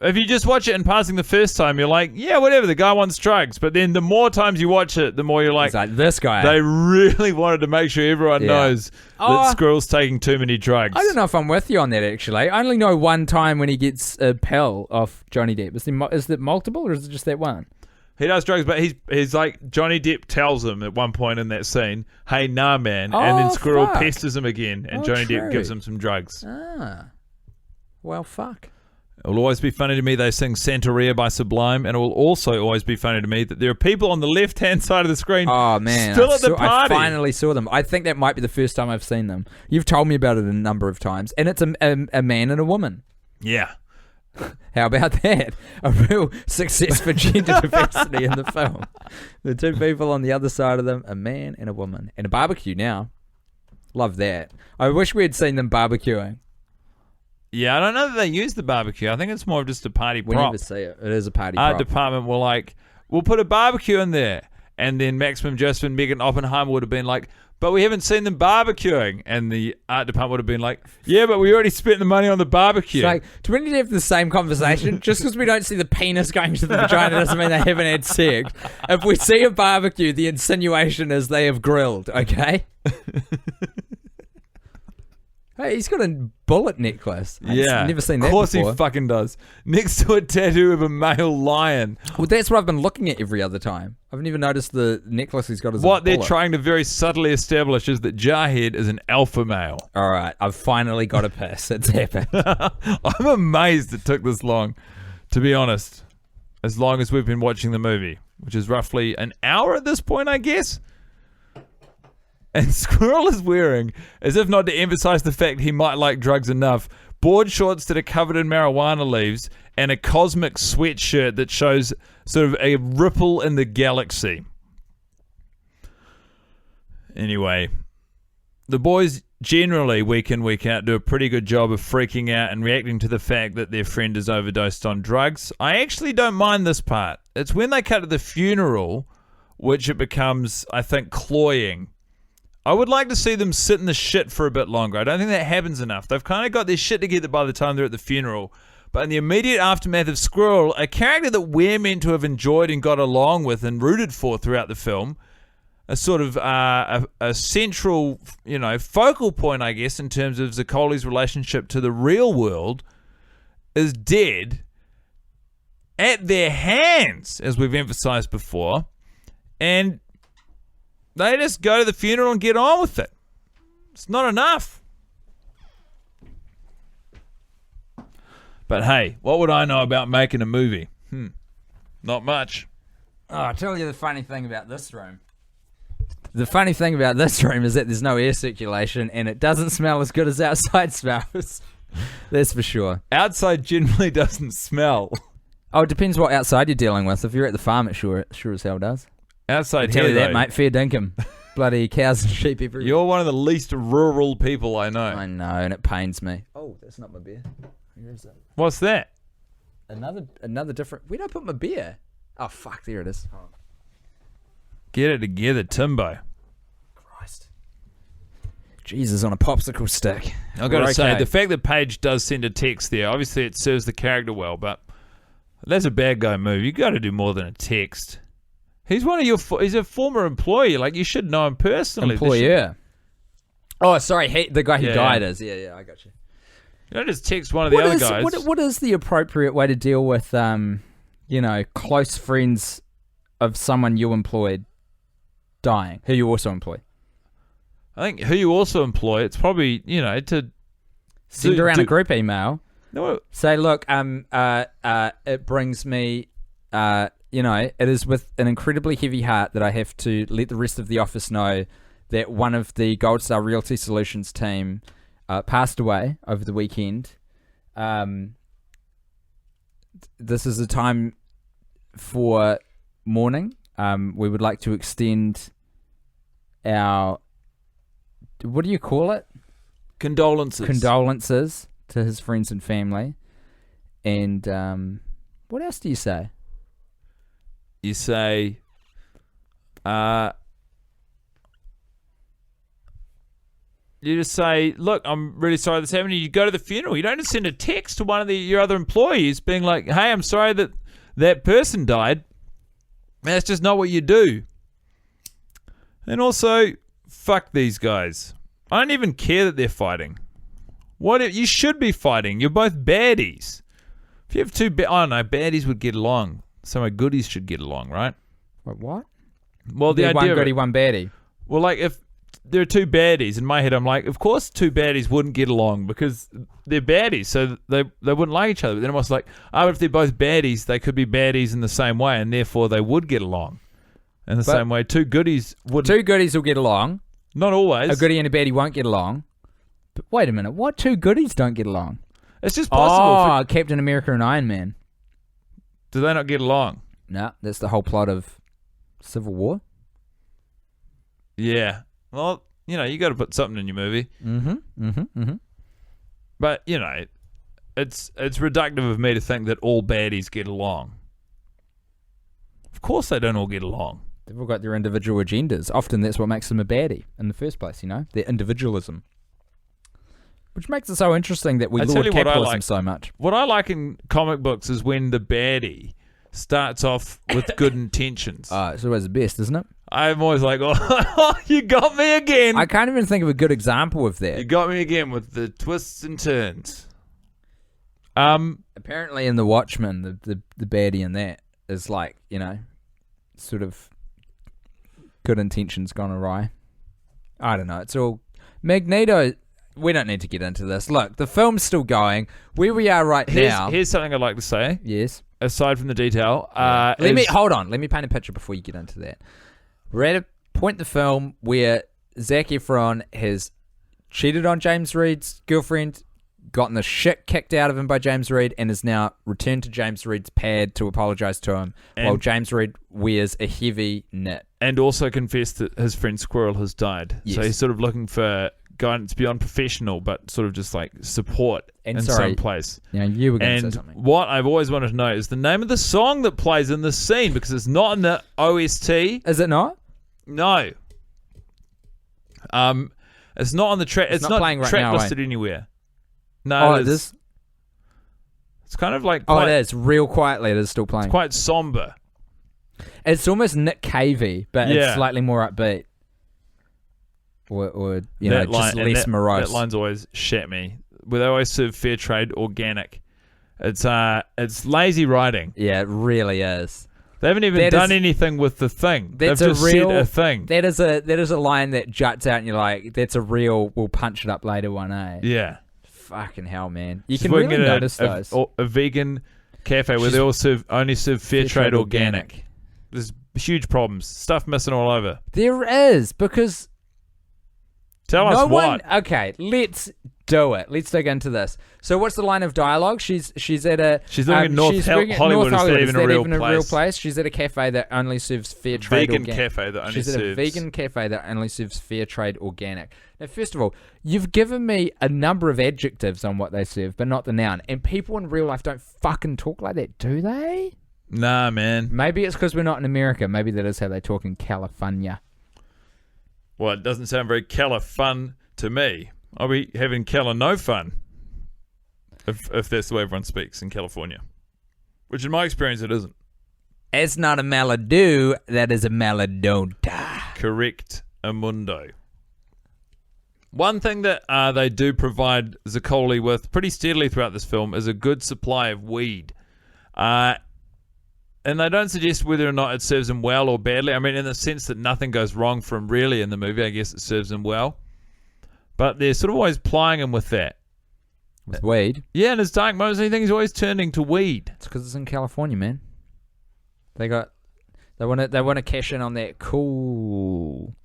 Speaker 4: if you just watch it in passing the first time, you're like, yeah, whatever, the guy wants drugs. But then the more times you watch it, the more you're like,
Speaker 3: It's like this guy.
Speaker 4: they really wanted to make sure everyone knows
Speaker 3: Oh.
Speaker 4: that Squirrel's taking too many drugs.
Speaker 3: I don't know if I'm with you on that, actually. I only know one time when he gets a pill off Johnny Depp. Is it multiple, or is it just that one?
Speaker 4: He does drugs, but he's like, Johnny Depp tells him at one point in that scene, hey, nah, man. And then Squirrel
Speaker 3: fuck.
Speaker 4: pesters him again, and Johnny Depp
Speaker 3: true.
Speaker 4: gives him some drugs.
Speaker 3: Ah. Well, fuck.
Speaker 4: It will always be funny to me they sing Santeria by Sublime, and it will also always be funny to me that there are people on the left-hand side of the screen
Speaker 3: Oh, man.
Speaker 4: still
Speaker 3: I
Speaker 4: at the party.
Speaker 3: I finally saw them. I think that might be the first time I've seen them. You've told me about it a number of times. And it's a man and a woman.
Speaker 4: Yeah.
Speaker 3: How about that? A real success for gender diversity in the film. The 2 people on the other side of them, a man and a woman. And a barbecue now. Love that. I wish we had seen them barbecuing.
Speaker 4: Yeah, I don't know that they use the barbecue. I think it's more of just a party
Speaker 3: We
Speaker 4: prop.
Speaker 3: never see it. It is a party
Speaker 4: Art
Speaker 3: prop.
Speaker 4: department were like, we'll put a barbecue in there. And then Maximum Joseph and Megan Oppenheimer would have been like, but we haven't seen them barbecuing. And the art department would have been like, yeah, but we already spent the money on the barbecue.
Speaker 3: It's like, do we need to have the same conversation? Just because we don't see the penis going to the vagina doesn't mean they haven't had sex. If we see a barbecue, the insinuation is they have grilled, okay? Hey, he's got a bullet necklace. I've never seen that
Speaker 4: of course
Speaker 3: before.
Speaker 4: he fucking does. Next to a tattoo of a male lion.
Speaker 3: Well, that's what I've been looking at every other time. I haven't even noticed the necklace he's got as a
Speaker 4: What they're
Speaker 3: bullet.
Speaker 4: trying to very subtly establish is that Jarhead is an alpha male.
Speaker 3: All right, I've finally got a piss. It's happened.
Speaker 4: I'm amazed it took this long, to be honest. As long as we've been watching the movie, which is roughly an hour at this point, I guess. And Squirrel is wearing, as if not to emphasize the fact he might like drugs enough, board shorts that are covered in marijuana leaves and a cosmic sweatshirt that shows sort of a ripple in the galaxy. Anyway, the boys generally, week in, week out, do a pretty good job of freaking out and reacting to the fact that their friend is overdosed on drugs. I actually don't mind this part. It's when they cut to the funeral, which it becomes, I think, cloying. I would like to see them sit in the shit for a bit longer. I don't think that happens enough. They've kind of got their shit together by the time they're at the funeral. But in the immediate aftermath of Squirrel, a character that we're meant to have enjoyed and got along with and rooted for throughout the film, a sort of a central, focal point, I guess, in terms of Zaccoli's relationship to the real world, is dead at their hands, as we've emphasized before. And they just go to the funeral and get on with it. It's not enough. But hey, what would I know about making a movie? Not much.
Speaker 3: Oh, I'll tell you the funny thing about this room. The funny thing about this room is that there's no air circulation and it doesn't smell as good as outside smells. That's for sure.
Speaker 4: Outside generally doesn't smell.
Speaker 3: Oh, it depends what outside you're dealing with. If you're at the farm, it sure as hell does.
Speaker 4: Outside
Speaker 3: Tell
Speaker 4: here,
Speaker 3: you that,
Speaker 4: though,
Speaker 3: mate. Fair dinkum. Bloody cows and sheep everywhere.
Speaker 4: you're one of the least rural people I know.
Speaker 3: I know, and it pains me. Oh, that's not my beer. Where is it?
Speaker 4: What's that?
Speaker 3: Another different. Where did I put my beer? Oh fuck! There it is. Hold on.
Speaker 4: Get it together, Timbo.
Speaker 3: Christ. Jesus on a popsicle stick.
Speaker 4: I've got to say,
Speaker 3: Okay.
Speaker 4: the fact that Paige does send a text there, obviously it serves the character well, but that's a bad guy move. You got to do more than a text. He's one of your. He's a former employee. Like, you should know him personally.
Speaker 3: Employer. Oh, sorry. The guy who
Speaker 4: Yeah,
Speaker 3: died
Speaker 4: yeah.
Speaker 3: is. Yeah, I got you.
Speaker 4: You don't just text one of the other guys.
Speaker 3: What is the appropriate way to deal with, close friends of someone you employed dying, who you also employ?
Speaker 4: I think who you also employ, it's probably, to
Speaker 3: Send around a group email.
Speaker 4: No,
Speaker 3: Say, look, it brings me, it is with an incredibly heavy heart that I have to let the rest of the office know that one of the Gold Star Realty Solutions team passed away over the weekend. This is a time for mourning. We would like to extend our, what do you call it?
Speaker 4: condolences.
Speaker 3: To his friends and family. And what else do you say?
Speaker 4: You say, you just say, look, I'm really sorry this happened. You go to the funeral. You don't just send a text to one of your other employees being like, hey, I'm sorry that person died. That's just not what you do. And also, fuck these guys. I don't even care that they're fighting. You should be fighting. You're both baddies. If you have two, I don't know, baddies would get along. So my goodies should get along, right?
Speaker 3: Wait, what?
Speaker 4: Well, the
Speaker 3: They're
Speaker 4: idea
Speaker 3: one
Speaker 4: of
Speaker 3: goodie,
Speaker 4: it-
Speaker 3: one baddie.
Speaker 4: well, like if there are two baddies, in my head I'm like, of course two baddies wouldn't get along because they're baddies, so they wouldn't like each other. But then I was like, but if they're both baddies, they could be baddies in the same way, and therefore they would get along in the same way. Two goodies would
Speaker 3: Two goodies will get along.
Speaker 4: not always.
Speaker 3: A goodie and a baddie won't get along. But wait a minute. What two goodies don't get along?
Speaker 4: It's just possible.
Speaker 3: Oh, Captain America and Iron Man.
Speaker 4: Do they not get along?
Speaker 3: No, that's the whole plot of Civil War.
Speaker 4: Yeah. Well, you got to put something in your movie. But it's reductive of me to think that all baddies get along. Of course they don't all get along.
Speaker 3: They've all got their individual agendas. Often that's what makes them a baddie in the first place, you know? Their individualism. Which makes it so interesting that we laud capitalism so much.
Speaker 4: What I like in comic books is when the baddie starts off with good intentions.
Speaker 3: It's always the best, isn't it?
Speaker 4: I'm always like, oh, you got me again.
Speaker 3: I can't even think of a good example of that.
Speaker 4: You got me again with the twists and turns.
Speaker 3: Apparently in The Watchmen, the baddie in that is like, you know, sort of good intentions gone awry. I don't know. It's all... Magneto... We don't need to get into this. Look, the film's still going. Where we are right now...
Speaker 4: Here's something I'd like to say.
Speaker 3: Yes.
Speaker 4: Aside from the detail.
Speaker 3: Hold on. Let me paint a picture before you get into that. We're at a point in the film where Zac Efron has cheated on James Reed's girlfriend, gotten the shit kicked out of him by James Reed, and is now returned to James Reed's pad to apologise to him while James Reed wears a heavy knit.
Speaker 4: And also confessed that his friend Squirrel has died.
Speaker 3: Yes.
Speaker 4: So he's sort of looking for guidance beyond professional, but sort of just like support in some place.
Speaker 3: Yeah, you were going to say something.
Speaker 4: What I've always wanted to know is the name of the song that plays in this scene, because it's not in the OST.
Speaker 3: Is it not?
Speaker 4: No. It's not on the track. It's not
Speaker 3: playing right
Speaker 4: track
Speaker 3: now,
Speaker 4: listed anywhere. No,
Speaker 3: it is.
Speaker 4: It's kind of like
Speaker 3: it is. Real quietly, it is still playing.
Speaker 4: It's quite somber.
Speaker 3: It's almost Nick Cavey, but
Speaker 4: Yeah.
Speaker 3: it's slightly more upbeat. Or you know, just less morose.
Speaker 4: That line's always shat me. Where they always serve fair trade organic. It's lazy writing.
Speaker 3: Yeah, it really is.
Speaker 4: They haven't even done anything with the thing. They've just said a thing.
Speaker 3: That is a line that juts out, and you're like, that's a real. We'll punch it up later one, eh?
Speaker 4: Yeah.
Speaker 3: Fucking hell, man! You
Speaker 4: Just
Speaker 3: can
Speaker 4: working
Speaker 3: really
Speaker 4: at
Speaker 3: notice those.
Speaker 4: a vegan cafe where they all only serve fair trade organic. There's huge problems. Stuff missing all over.
Speaker 3: There is, because
Speaker 4: Tell us what.
Speaker 3: Okay, let's do it. Let's dig into this. So, what's the line of dialogue? She's at a.
Speaker 4: She's living in North Hollywood. Is that even a real place?
Speaker 3: She's at a cafe that only serves fair trade
Speaker 4: vegan
Speaker 3: organic.
Speaker 4: cafe that only
Speaker 3: She's
Speaker 4: serves.
Speaker 3: at a vegan cafe that only serves fair trade organic. Now, first of all, you've given me a number of adjectives on what they serve, but not the noun. And people in real life don't fucking talk like that, do they?
Speaker 4: Nah, man.
Speaker 3: Maybe it's because we're not in America. Maybe that is how they talk in California.
Speaker 4: Well, it doesn't sound very Cala fun to me. I'll be having Cala no fun if that's the way everyone speaks in California. Which in my experience it isn't.
Speaker 3: It's not a Maladu, that is a Maladota.
Speaker 4: Correct, Amundo. One thing that they do provide Zaccoli with pretty steadily throughout this film is a good supply of weed. And they don't suggest whether or not it serves him well or badly. I mean, in the sense that nothing goes wrong for him really in the movie, I guess it serves him well. But they're sort of always plying him with that.
Speaker 3: With weed?
Speaker 4: Yeah, in his dark moments, I think he's always turning to weed.
Speaker 3: It's because it's in California, man. They want to cash in on that cool.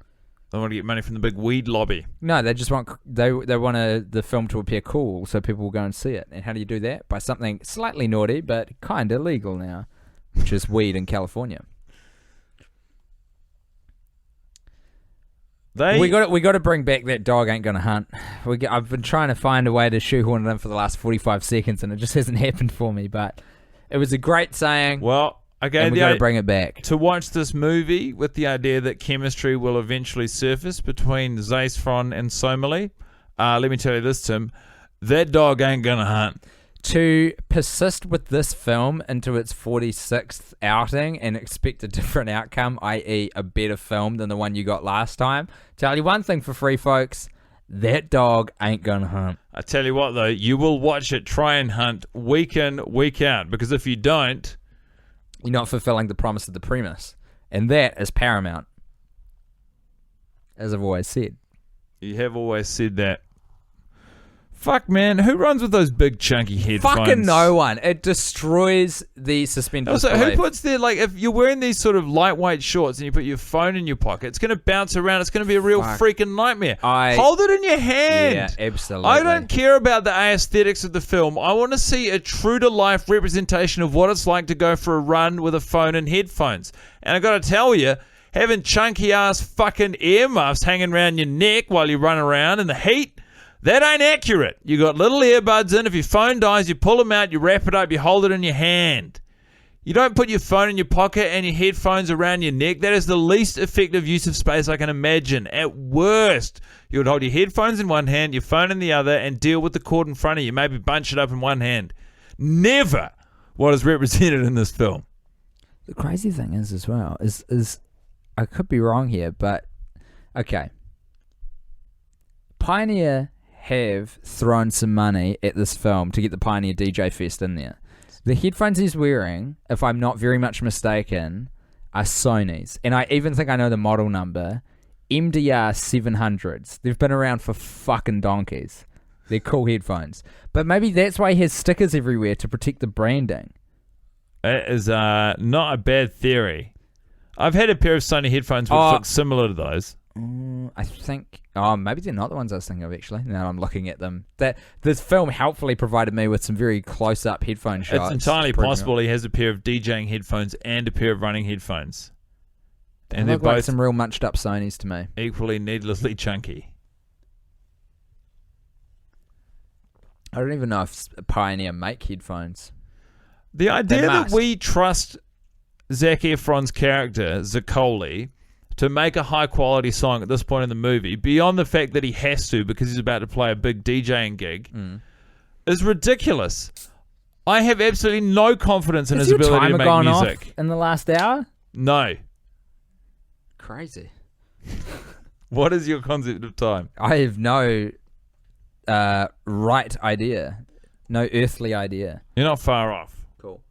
Speaker 4: They want to get money from the big weed lobby.
Speaker 3: No, they just want they want the film to appear cool, so people will go and see it. And how do you do that? By something slightly naughty, but kind of legal now, which is weed in California. We got to bring back that dog ain't gonna hunt. I've been trying to find a way to shoehorn it in for the last 45 seconds, and it just hasn't happened for me. But it was a great saying.
Speaker 4: Well, okay,
Speaker 3: and we got to bring it back.
Speaker 4: To watch this movie with the idea that chemistry will eventually surface between Zaisfron and Somali, let me tell you this, Tim, that dog ain't gonna hunt.
Speaker 3: To persist with this film into its 46th outing and expect a different outcome, i.e. a better film than the one you got last time, tell you one thing for free, folks, that dog ain't gonna hunt.
Speaker 4: I tell you what, though, you will watch it try and hunt week in, week out, because if you don't...
Speaker 3: You're not fulfilling the promise of the premise, and that is paramount, as I've always said.
Speaker 4: You have always said that. Fuck, man. Who runs with those big, chunky headphones?
Speaker 3: Fucking no one. It destroys the suspended
Speaker 4: Also,
Speaker 3: disbelief.
Speaker 4: who puts their, like, if you're wearing these sort of lightweight shorts and you put your phone in your pocket, it's going to bounce around. It's going to be a real freaking nightmare. Hold it in your hand.
Speaker 3: Yeah, absolutely.
Speaker 4: I don't care about the aesthetics of the film. I want to see a true-to-life representation of what it's like to go for a run with a phone and headphones. And I got to tell you, having chunky-ass fucking earmuffs hanging around your neck while you run around in the heat, that ain't accurate. You got little earbuds in. If your phone dies, you pull them out, you wrap it up, you hold it in your hand. You don't put your phone in your pocket and your headphones around your neck. That is the least effective use of space I can imagine. At worst, you would hold your headphones in one hand, your phone in the other, and deal with the cord in front of you. Maybe bunch it up in one hand. Never what is represented in this film.
Speaker 3: The crazy thing is as well, is I could be wrong here, but okay. Pioneer have thrown some money at this film to get the Pioneer DJ Fest in there. The headphones he's wearing, if I'm not very much mistaken, are Sony's. And I even think I know the model number. MDR 700s. They've been around for fucking donkeys. They're cool headphones. But maybe that's why he has stickers everywhere to protect the branding.
Speaker 4: That is not a bad theory. I've had a pair of Sony headphones which look similar to those.
Speaker 3: I think... Oh, maybe they're not the ones I was thinking of, actually. Now I'm looking at them. This film helpfully provided me with some very close-up headphone shots.
Speaker 4: It's entirely possible he has a pair of DJing headphones and a pair of running headphones.
Speaker 3: And they're both like some real munched-up Sonys to me.
Speaker 4: Equally needlessly chunky.
Speaker 3: I don't even know if Pioneer make headphones.
Speaker 4: The idea that we trust Zac Efron's character, Zaccoli, to make a high-quality song at this point in the movie, beyond the fact that he has to because he's about to play a big DJing gig, is ridiculous. I have absolutely no confidence in his ability to make music.
Speaker 3: In the last hour?
Speaker 4: No.
Speaker 3: Crazy.
Speaker 4: What is your concept of time?
Speaker 3: I have no right idea. No earthly idea.
Speaker 4: You're not far off.
Speaker 3: Cool.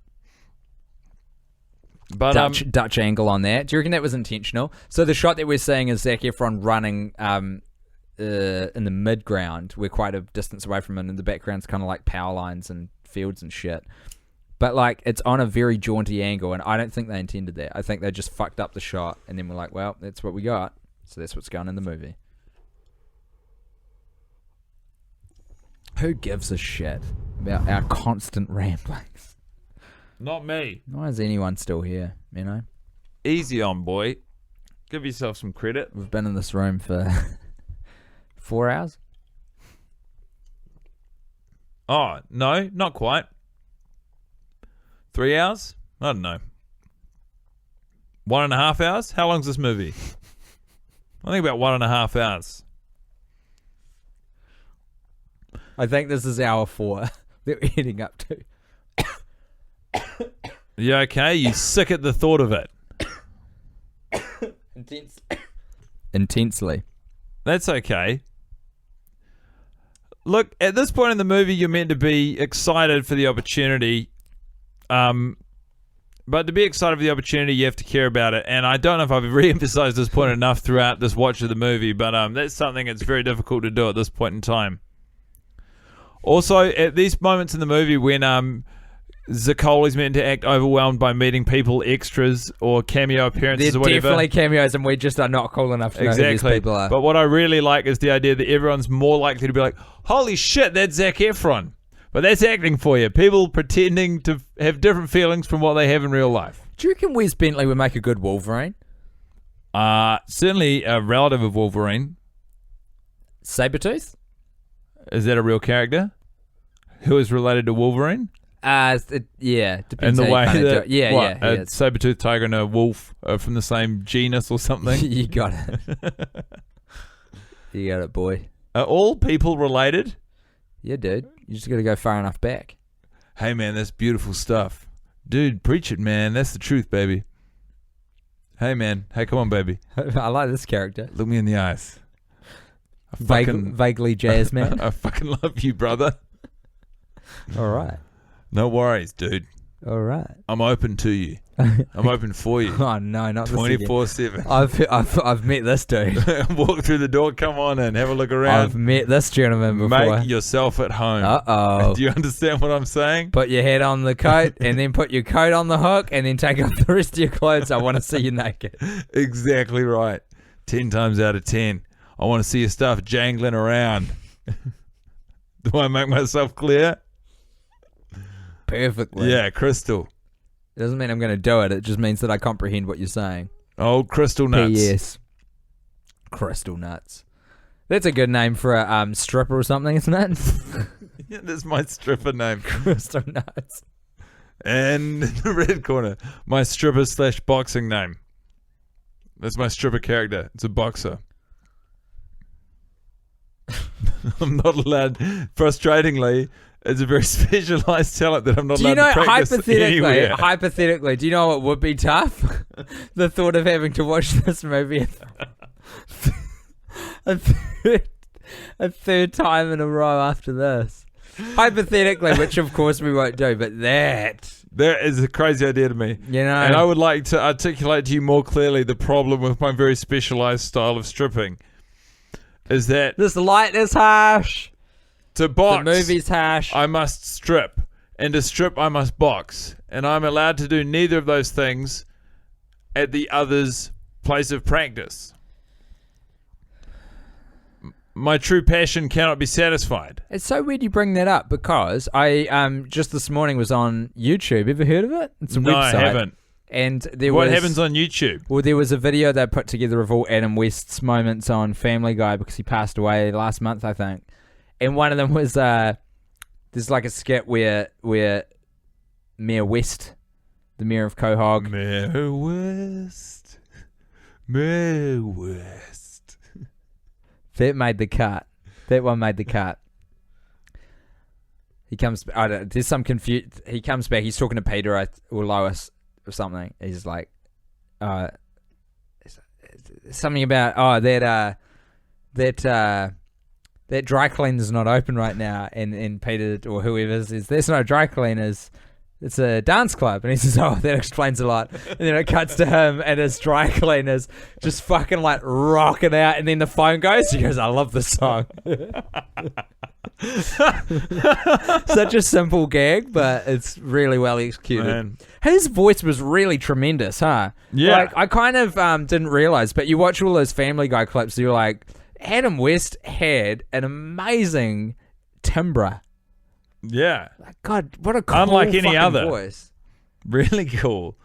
Speaker 4: But
Speaker 3: Dutch angle on that. Do you reckon that was intentional? So the shot that we're seeing is Zac Efron running in the mid-ground. We're quite a distance away from him. In the background's kind of like power lines and fields and shit. But like it's on a very jaunty angle, and I don't think they intended that. I think they just fucked up the shot, and then we're like, well, that's what we got. So that's what's going in the movie. Who gives a shit about our constant ramblings?
Speaker 4: not me.
Speaker 3: Why is anyone still here, you know?
Speaker 4: Easy on, boy. Give yourself some credit.
Speaker 3: We've been in this room for 4 hours.
Speaker 4: Oh, no, not quite. 3 hours? I don't know. 1.5 hours? How long's this movie? I think about 1.5 hours.
Speaker 3: I think this is hour 4 that we're heading up to.
Speaker 4: You okay? You sick at the thought of it?
Speaker 3: Intensely.
Speaker 4: That's okay. Look, at this point in the movie, you're meant to be excited for the opportunity. But to be excited for the opportunity, you have to care about it. And I don't know if I've re-emphasized this point enough throughout this watch of the movie, but that's something that's very difficult to do at this point in time. Also, at these moments in the movie when Zaccoli's meant to act overwhelmed by meeting people, extras, or cameo appearances or whatever.
Speaker 3: They're definitely cameos, and we just are not cool enough to know who these people are.
Speaker 4: But what I really like is the idea that everyone's more likely to be like, holy shit, that's Zac Efron. But that's acting for you. People pretending to have different feelings from what they have in real life.
Speaker 3: Do you reckon Wes Bentley would make a good Wolverine?
Speaker 4: Certainly a relative of Wolverine.
Speaker 3: Sabretooth?
Speaker 4: Is that a real character? Who is related to Wolverine?
Speaker 3: Yeah, depends.
Speaker 4: In the way that,
Speaker 3: yeah.
Speaker 4: A saber-toothed tiger and a wolf are from the same genus or something.
Speaker 3: You got it. You got it, boy.
Speaker 4: Are all people related?
Speaker 3: Yeah, dude. You just got to go far enough back.
Speaker 4: Hey, man, that's beautiful stuff. Dude, preach it, man. That's the truth, baby. Hey, man. Hey, come on, baby.
Speaker 3: I like this character.
Speaker 4: Look me in the eyes.
Speaker 3: Vaguely jazz man.
Speaker 4: I fucking love you, brother.
Speaker 3: All right.
Speaker 4: No worries, dude.
Speaker 3: All right.
Speaker 4: I'm open to you. I'm open for you.
Speaker 3: Oh no, not
Speaker 4: 24/7.
Speaker 3: I've met this dude.
Speaker 4: Walk through the door. Come on in. Have a look around.
Speaker 3: I've met this gentleman before.
Speaker 4: Make yourself at home.
Speaker 3: Uh-oh.
Speaker 4: Do you understand what I'm saying?
Speaker 3: Put your head on the coat, and then put your coat on the hook, and then take off the rest of your clothes. I want to see you naked.
Speaker 4: Exactly right. 10 times out of 10. I want to see your stuff jangling around. Do I make myself clear?
Speaker 3: Perfectly.
Speaker 4: Yeah, crystal.
Speaker 3: It doesn't mean I'm going to do it. It just means that I comprehend what you're saying.
Speaker 4: Old crystal nuts.
Speaker 3: P.S. Crystal nuts. That's a good name for a stripper or something, isn't it?
Speaker 4: Yeah, that's my stripper name.
Speaker 3: Crystal nuts.
Speaker 4: And in the red corner, my stripper / boxing name. That's my stripper character. It's a boxer. I'm not allowed. Frustratingly, it's a very specialized talent that I'm not allowed to practice anywhere.
Speaker 3: Hypothetically, do you know what would be tough? The thought of having to watch this movie a third time in a row after this. Hypothetically, which of course we won't do, but that
Speaker 4: is a crazy idea to me.
Speaker 3: You know,
Speaker 4: and I would like to articulate to you more clearly the problem with my very specialized style of stripping. Is that
Speaker 3: this light is harsh.
Speaker 4: To box,
Speaker 3: the movie's harsh.
Speaker 4: I must strip, and to strip, I must box, and I'm allowed to do neither of those things at the other's place of practice. My true passion cannot be satisfied.
Speaker 3: It's so weird you bring that up because I just this morning was on YouTube. Ever heard of it? It's a website.
Speaker 4: No, I haven't.
Speaker 3: And
Speaker 4: what happens on YouTube?
Speaker 3: Well, there was a video they put together of all Adam West's moments on Family Guy because he passed away last month, I think. And one of them was there's like a skit where Mayor West, the mayor of Quahog,
Speaker 4: Mayor West,
Speaker 3: that made the cut. That one made the cut. He comes. There's some confused. He comes back. He's talking to Peter or Lois or something. He's like, something about that dry cleaner's not open right now, and Peter or whoever says there's no dry cleaners. It's a dance club. And he says, oh, that explains a lot. And then it cuts to him and his dry cleaners just fucking like rocking out. And then the phone goes. He goes, I love this song. Such a simple gag, but it's really well executed.
Speaker 4: Man.
Speaker 3: His voice was really tremendous, huh?
Speaker 4: Yeah.
Speaker 3: Like, I kind of didn't realize, but you watch all those Family Guy clips, you're like, Adam West had an amazing timbre.
Speaker 4: Yeah.
Speaker 3: Like, God, what a cool
Speaker 4: Unlike any other
Speaker 3: voice.
Speaker 4: Really cool.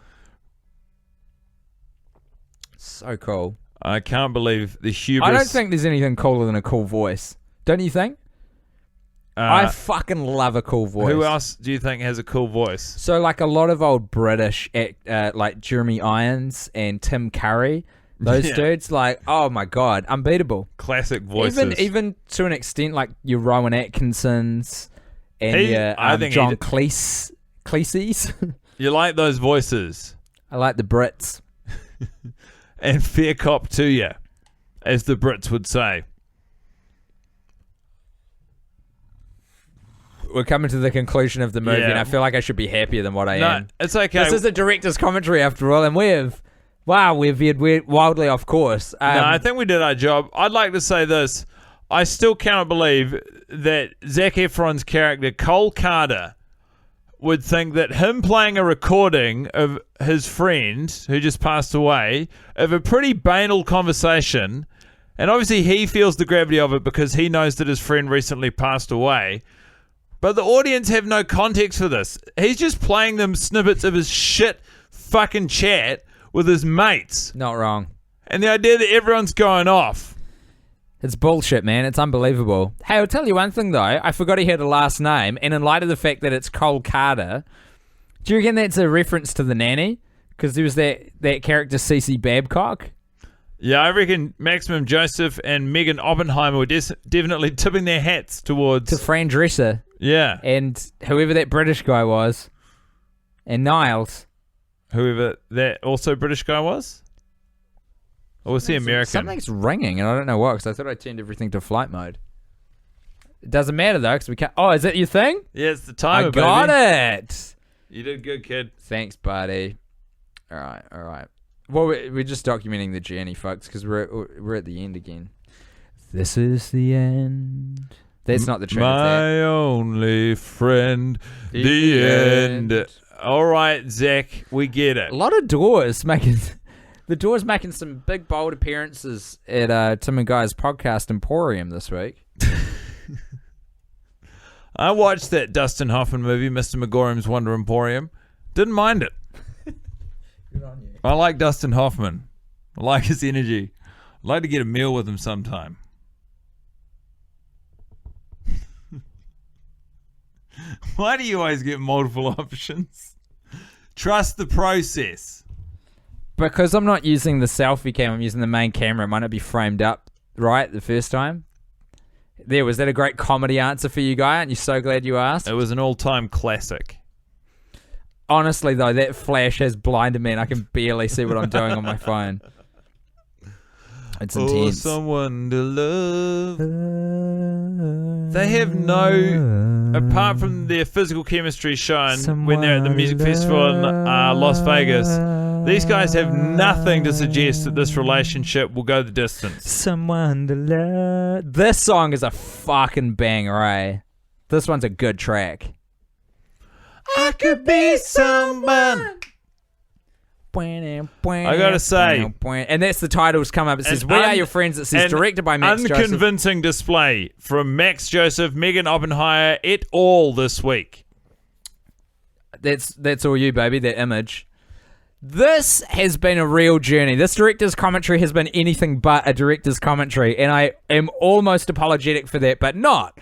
Speaker 3: So cool.
Speaker 4: I can't believe the hubris.
Speaker 3: I don't think there's anything cooler than a cool voice. Don't you think? I fucking love a cool voice.
Speaker 4: Who else do you think has a cool voice?
Speaker 3: So, like, a lot of old British, like Jeremy Irons and Tim Curry, those dudes, like, oh my God, unbeatable.
Speaker 4: Classic voices.
Speaker 3: Even to an extent, like your Rowan Atkinsons and
Speaker 4: I think
Speaker 3: John Cleese's.
Speaker 4: You like those voices.
Speaker 3: I like the Brits.
Speaker 4: And fair cop to you, as the Brits would say.
Speaker 3: We're coming to the conclusion of the movie, and I feel like I should be happier than what I am.
Speaker 4: It's okay.
Speaker 3: This is a director's commentary, after all, and we're veered wildly off course.
Speaker 4: No, I think we did our job. I'd like to say this. I still cannot believe that Zac Efron's character, Cole Carter, would think that him playing a recording of his friend, who just passed away, of a pretty banal conversation, and obviously he feels the gravity of it because he knows that his friend recently passed away, but the audience have no context for this. He's just playing them snippets of his shit fucking chat with his mates.
Speaker 3: Not wrong.
Speaker 4: And the idea that everyone's going off.
Speaker 3: It's bullshit, man. It's unbelievable. Hey, I'll tell you one thing, though. I forgot he had a last name, and in light of the fact that it's Cole Carter, do you reckon that's a reference to The Nanny? Because there was that character, Cece Babcock.
Speaker 4: Yeah, I reckon Maximum Joseph and Megan Oppenheimer were definitely tipping their hats towards...
Speaker 3: To Fran Dresser.
Speaker 4: Yeah.
Speaker 3: And whoever that British guy was. And Niles.
Speaker 4: Whoever that also British guy was? Or was he American?
Speaker 3: Something's ringing, and I don't know what, because I thought I turned everything to flight mode. It doesn't matter, though, because we can't... Oh, is that your thing?
Speaker 4: Yeah, it's the timer,
Speaker 3: baby. I got it!
Speaker 4: You did good, kid.
Speaker 3: Thanks, buddy. All right. Well, we're just documenting the journey, folks, because we're at the end again. This is the end. That's not the track.
Speaker 4: My only friend, the end. All right, Zach, we get it.
Speaker 3: A lot of Doors making... The Doors making some big, bold appearances at Tim and Guy's podcast Emporium this week.
Speaker 4: I watched that Dustin Hoffman movie, Mr. Megorium's Wonder Emporium. Didn't mind it.
Speaker 3: Good on you.
Speaker 4: I like Dustin Hoffman. I like his energy. I'd like to get a meal with him sometime. Why do you always get multiple options? Trust the process.
Speaker 3: Because I'm not using the selfie cam, I'm using the main camera. It might not be framed up right the first time. There, was that a great comedy answer for you, Guy? Aren't you so glad you asked?
Speaker 4: It was an all-time classic.
Speaker 3: Honestly, though, that flash has blinded me and I can barely see what I'm doing on my phone. It's intense.
Speaker 4: Someone to love. They have no, apart from their physical chemistry shown when they're at the music festival in Las Vegas, these guys have nothing to suggest that this relationship will go the distance.
Speaker 3: Someone to love. This song is a fucking banger, eh? This one's a good track.
Speaker 4: I could be someone.
Speaker 3: I
Speaker 4: gotta say,
Speaker 3: and that's the title that's come up. It says, "We Are Your Friends." It says, directed by Max Joseph.
Speaker 4: Unconvincing display from Max Joseph, Megan Oppenheimer, et al. This week.
Speaker 3: That's all you, baby. That image. This has been a real journey. This director's commentary has been anything but a director's commentary, and I am almost apologetic for that, but not.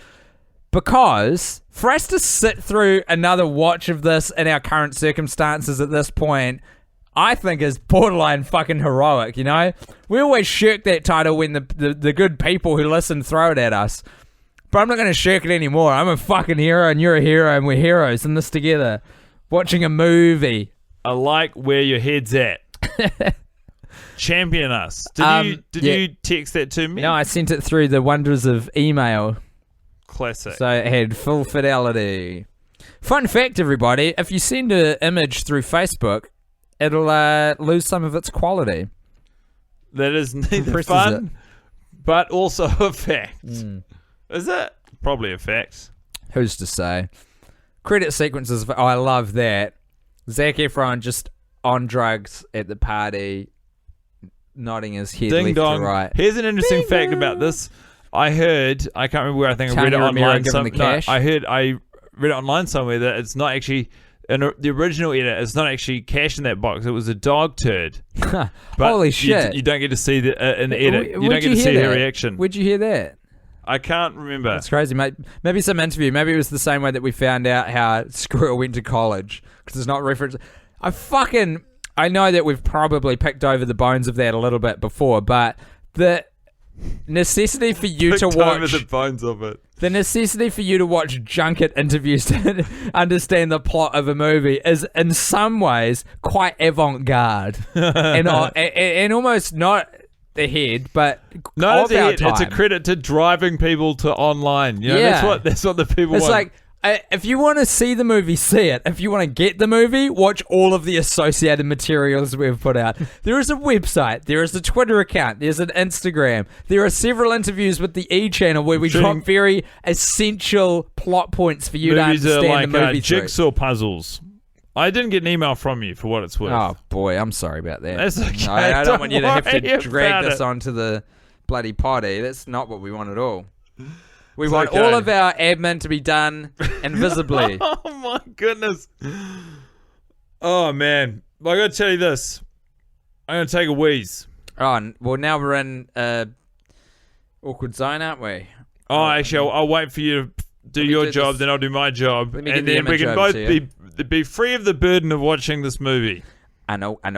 Speaker 3: Because for us to sit through another watch of this in our current circumstances at this point, I think is borderline fucking heroic, you know? We always shirk that title when the good people who listen throw it at us. But I'm not going to shirk it anymore. I'm a fucking hero and you're a hero and we're heroes in this together. Watching a movie.
Speaker 4: I like where your head's at. Champion us. Did you text that to me?
Speaker 3: No, I sent it through the wonders of email.
Speaker 4: Classic.
Speaker 3: So it had full fidelity. Fun fact, everybody, if you send an image through Facebook, it'll lose some of its quality.
Speaker 4: That is neither fun, but also a fact. Is it? Probably a fact.
Speaker 3: Who's to say? Credit sequences. Oh, I love that. Zac Efron just on drugs at the party, nodding his head
Speaker 4: Ding
Speaker 3: left
Speaker 4: dong.
Speaker 3: to right.
Speaker 4: Here's an interesting fact about this. I can't remember where, I think I read it online. I read it online somewhere that it's not actually, in the original edit, it's not actually cash in that box. It was a dog turd. But
Speaker 3: holy shit.
Speaker 4: You don't get to see the in the edit. You don't get to see her reaction.
Speaker 3: Where'd you hear that?
Speaker 4: I can't remember.
Speaker 3: That's crazy, mate. Maybe some interview. Maybe it was the same way that we found out how Screw went to college. Because it's not referenced. I know that we've probably picked over the bones of that a little bit before, but the necessity for you to watch
Speaker 4: the bones of it.
Speaker 3: The necessity for you to watch junket interviews to understand the plot of a movie is in some ways quite avant-garde and almost not the head, but
Speaker 4: no,
Speaker 3: of our time.
Speaker 4: It's a credit to driving people to online. You know,
Speaker 3: Yeah.
Speaker 4: that's what the people
Speaker 3: It's
Speaker 4: want.
Speaker 3: like, if you want to see the movie, see it. If you want to get the movie, watch all of the associated materials we've put out. There is a website. There is a Twitter account. There's an Instagram. There are several interviews with the E! channel where we drop very essential plot points for you to understand
Speaker 4: are like
Speaker 3: the movie through.
Speaker 4: jigsaw puzzles. I didn't get an email from you for what it's worth.
Speaker 3: Oh, boy. I'm sorry about that.
Speaker 4: That's okay.
Speaker 3: I don't want you to have to
Speaker 4: worry
Speaker 3: drag
Speaker 4: about
Speaker 3: this
Speaker 4: it.
Speaker 3: onto the bloody potty. That's not what we want at all. We
Speaker 4: It's
Speaker 3: want
Speaker 4: okay.
Speaker 3: all of our admin to be done invisibly.
Speaker 4: Oh my goodness. Oh man. I gotta tell you this. I'm gonna take a wheeze.
Speaker 3: Oh, well, now we're in awkward zone, aren't we?
Speaker 4: Oh, actually, I'll wait for you to do
Speaker 3: me
Speaker 4: your
Speaker 3: do
Speaker 4: job,
Speaker 3: this.
Speaker 4: then I'll do my job.
Speaker 3: Let me
Speaker 4: And
Speaker 3: get the
Speaker 4: then we
Speaker 3: image
Speaker 4: can
Speaker 3: over
Speaker 4: both
Speaker 3: to you.
Speaker 4: be free of the burden of watching this movie.
Speaker 3: I know. I'm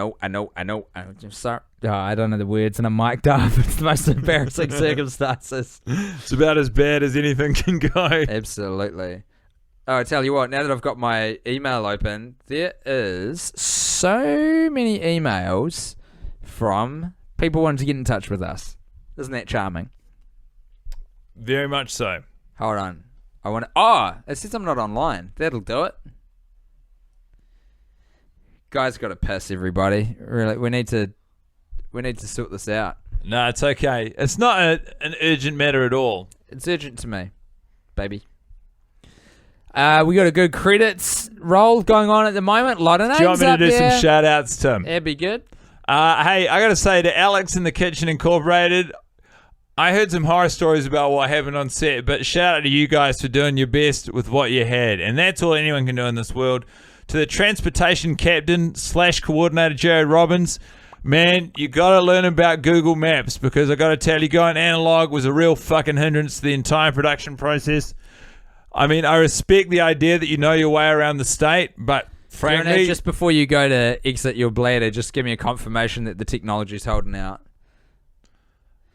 Speaker 3: sorry. Oh, I don't know the words and I'm mic'd up. It's the most embarrassing circumstances.
Speaker 4: It's about as bad as anything can go.
Speaker 3: Absolutely. Oh, I tell you what, now that I've got my email open, there is so many emails from people wanting to get in touch with us. Isn't that charming?
Speaker 4: Very much so.
Speaker 3: Hold on. It says I'm not online. That'll do it. Guys got to piss, everybody. Really, we need to sort this out.
Speaker 4: No, it's okay. It's not an urgent matter at all.
Speaker 3: It's urgent to me, baby. We got a good credits roll going on at the moment. A lot of names
Speaker 4: Do you want me to
Speaker 3: up
Speaker 4: do
Speaker 3: there.
Speaker 4: some shout outs, Tim?
Speaker 3: That'd be good.
Speaker 4: Hey, I got to say to Alex in the Kitchen Incorporated, I heard some horror stories about what happened on set, but shout out to you guys for doing your best with what you had. And that's all anyone can do in this world. To the transportation captain / coordinator, Jared Robbins, man, you got to learn about Google Maps because I got to tell you, going analog was a real fucking hindrance to the entire production process. I mean, I respect the idea that you know your way around the state, but Frankly,
Speaker 3: just before you go to exit your bladder, just give me a confirmation that the technology's holding out.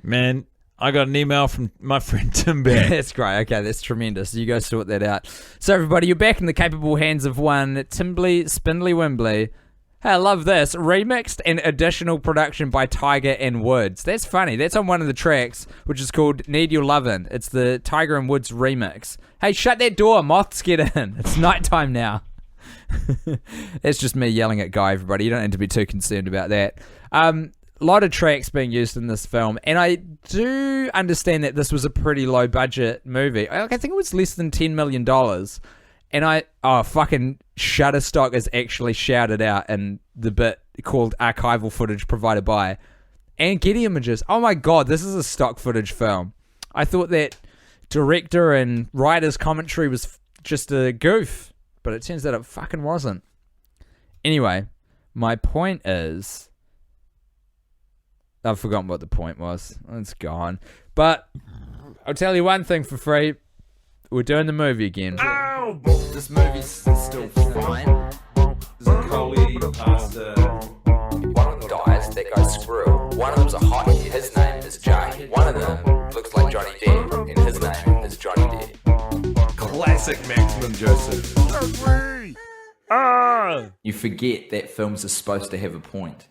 Speaker 4: man, I got an email from my friend Tim Beck.
Speaker 3: That's great. Okay, that's tremendous. You go sort that out. So, everybody, you're back in the capable hands of one Timbley Spindly Wimbley. Hey, I love this. Remixed and additional production by Tiger and Woods. That's funny. That's on one of the tracks, which is called Need Your Lovin'. It's the Tiger and Woods remix. Hey, shut that door. Moths get in. It's nighttime now. It's just me yelling at Guy, everybody. You don't need to be too concerned about that. A lot of tracks being used in this film, and I do understand that this was a pretty low budget movie. I think it was less than $10 million. And fucking Shutterstock is actually shouted out in the bit called archival footage provided by, and Getty Images. Oh my god, this is a stock footage film. I thought that director and writer's commentary was just a goof, but it turns out it fucking wasn't. Anyway, my point is, I've forgotten what the point was. It's gone. But I'll tell you one thing for free. We're doing the movie again.
Speaker 1: This movie's still fine. There's a collie pasta.
Speaker 2: One of them dies, that goes screw. One of them's a hottie, his name is Jay. One of them looks like Johnny Depp, and his name is Johnny Depp.
Speaker 1: Classic Maximum Joseph.
Speaker 3: You forget that films are supposed to have a point.